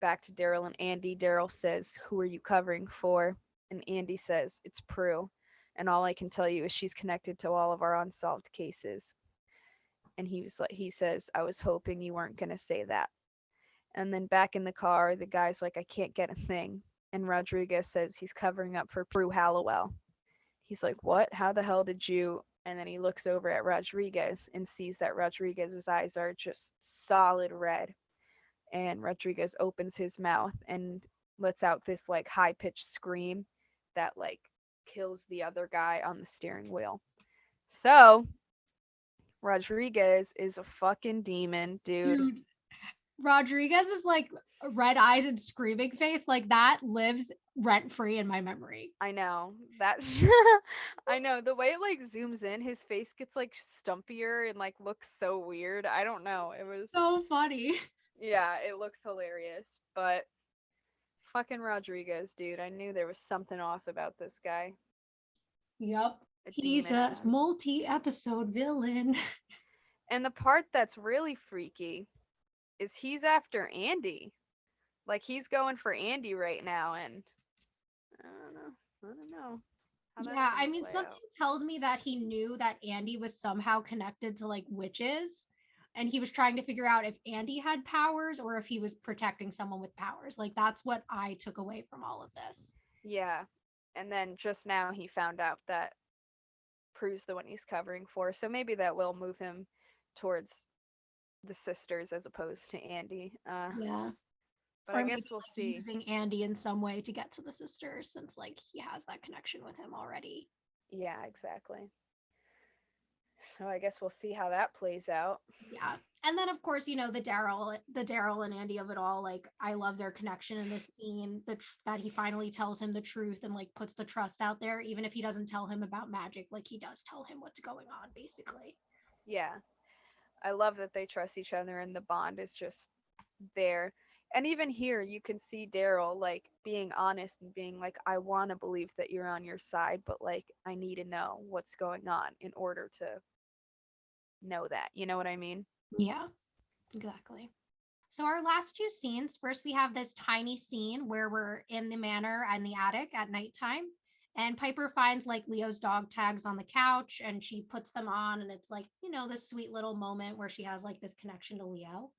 back to Daryl and Andy, Daryl says, who are you covering for? And Andy says, it's Prue. And all I can tell you is she's connected to all of our unsolved cases. And he says, I was hoping you weren't going to say that. And then back in the car, the guy's like, I can't get a thing. And Rodriguez says he's covering up for Prue Hallowell. He's like, what? How the hell did you? And then he looks over at Rodriguez and sees that Rodriguez's eyes are just solid red. And Rodriguez opens his mouth and lets out this like high pitched scream that like kills the other guy on the steering wheel. So Rodriguez is a fucking demon, dude. Dude, Rodriguez is like red eyes and screaming face. Like that lives rent free in my memory. I know that. I know the way it like zooms in, his face gets like stumpier and like looks so weird. I don't know. It was, So funny. yeah, it looks hilarious. But fucking Rodriguez, dude, I knew there was something off about this guy. Yep. A He's demon, a man. multi-episode villain. And the part that's really freaky is he's after Andy. Like he's going for Andy right now, and I don't know. I don't know how that's Yeah, I gonna mean, play something out. tells me that he knew that Andy was somehow connected to like witches, and he was trying to figure out if Andy had powers or if he was protecting someone with powers. Like that's what I took away from all of this. Yeah. And then just now he found out that Prue's the one he's covering for, so maybe that will move him towards the sisters as opposed to Andy. Yeah. But I Or maybe guess we'll like see. using Andy in some way to get to the sisters since like he has that connection with him already. Yeah, exactly. So I guess we'll see how that plays out. Yeah. And then of course, the Daryl and Andy of it all, like I love their connection in this scene, that he finally tells him the truth and like puts the trust out there, even if he doesn't tell him about magic, like he does tell him what's going on, basically. Yeah. I love that they trust each other and the bond is just there. And even here, you can see Daryl like being honest and being like, I want to believe that you're on your side, but like, I need to know what's going on in order to know that. You know what I mean? Yeah, exactly. So our last two scenes, first we have this tiny scene where we're in the manor and the attic at nighttime. And Piper finds like Leo's dog tags on the couch and she puts them on. And it's like, this sweet little moment where she has like this connection to Leo.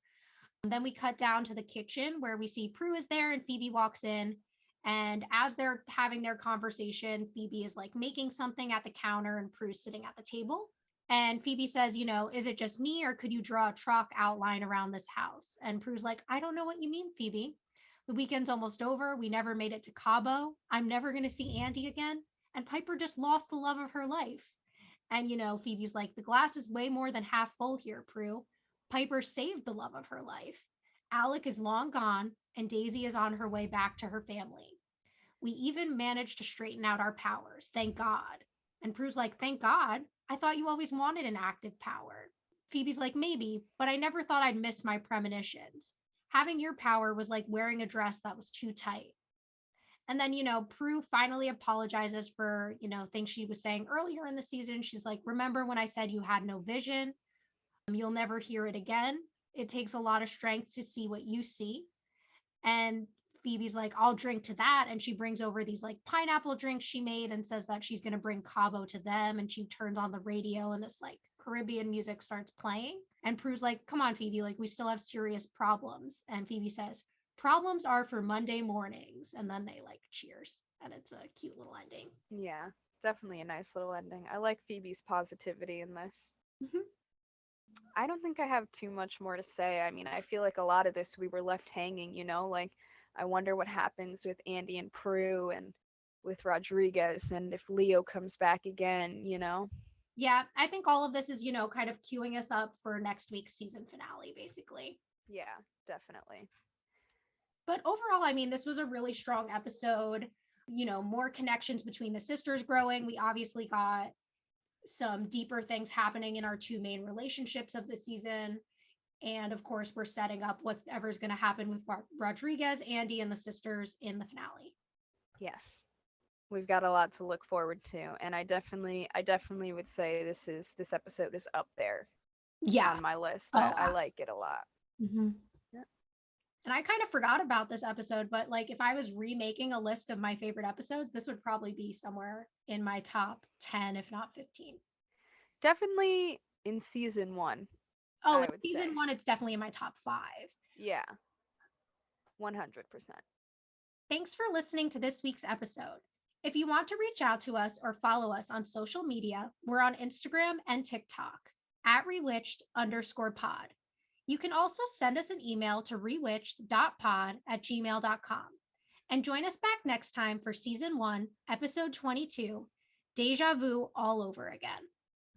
And then we cut down to the kitchen where we see Prue is there and Phoebe walks in. And as they're having their conversation, Phoebe is like making something at the counter and Prue's sitting at the table. And Phoebe says, is it just me or could you draw a chalk outline around this house? And Prue's like, I don't know what you mean, Phoebe. The weekend's almost over. We never made it to Cabo. I'm never going to see Andy again. And Piper just lost the love of her life. And, Phoebe's like, the glass is way more than half full here, Prue. Piper saved the love of her life. Alec is long gone, and Daisy is on her way back to her family. We even managed to straighten out our powers, thank God. And Prue's like, thank God? I thought you always wanted an active power. Phoebe's like, maybe, but I never thought I'd miss my premonitions. Having your power was like wearing a dress that was too tight. And then, Prue finally apologizes for, things she was saying earlier in the season. She's like, remember when I said you had no vision? You'll never hear it again. It takes a lot of strength to see what you see. And Phoebe's like, I'll drink to that. And she brings over these like pineapple drinks she made and says that she's going to bring Cabo to them. And she turns on the radio and this like Caribbean music starts playing. And Prue's like, come on, Phoebe, like we still have serious problems. And Phoebe says, problems are for Monday mornings. And then they like cheers. And it's a cute little ending. Yeah, definitely a nice little ending. I like Phoebe's positivity in this. Mm-hmm. I don't think I have too much more to say. I mean, I feel like a lot of this we were left hanging, like I wonder what happens with Andy and Prue and with Rodriguez and if Leo comes back again. Yeah, I think all of this is, kind of queuing us up for next week's season finale, basically. Yeah, definitely. But overall, I mean, this was a really strong episode. More connections between the sisters growing. We obviously got some deeper things happening in our two main relationships of the season. And of course, we're setting up whatever's going to happen with Rodriguez, Andy, and the sisters in the finale. Yes. We've got a lot to look forward to, and I definitely would say this episode is up there Yeah. on my list. Oh, I like it a lot. mm-hmm. Yeah. And I kind of forgot about this episode, but like if I was remaking a list of my favorite episodes, this would probably be somewhere in my top 10, if not 15. Definitely in season 1, Oh, I in would say. season 1, it's definitely in my top 5. Yeah. 100%. Thanks for listening to this week's episode. If you want to reach out to us or follow us on social media, we're on Instagram and TikTok at rewitched_pod. You can also send us an email to rewitched.pod@gmail.com. And join us back next time for season 1, episode 22, Deja Vu All Over Again.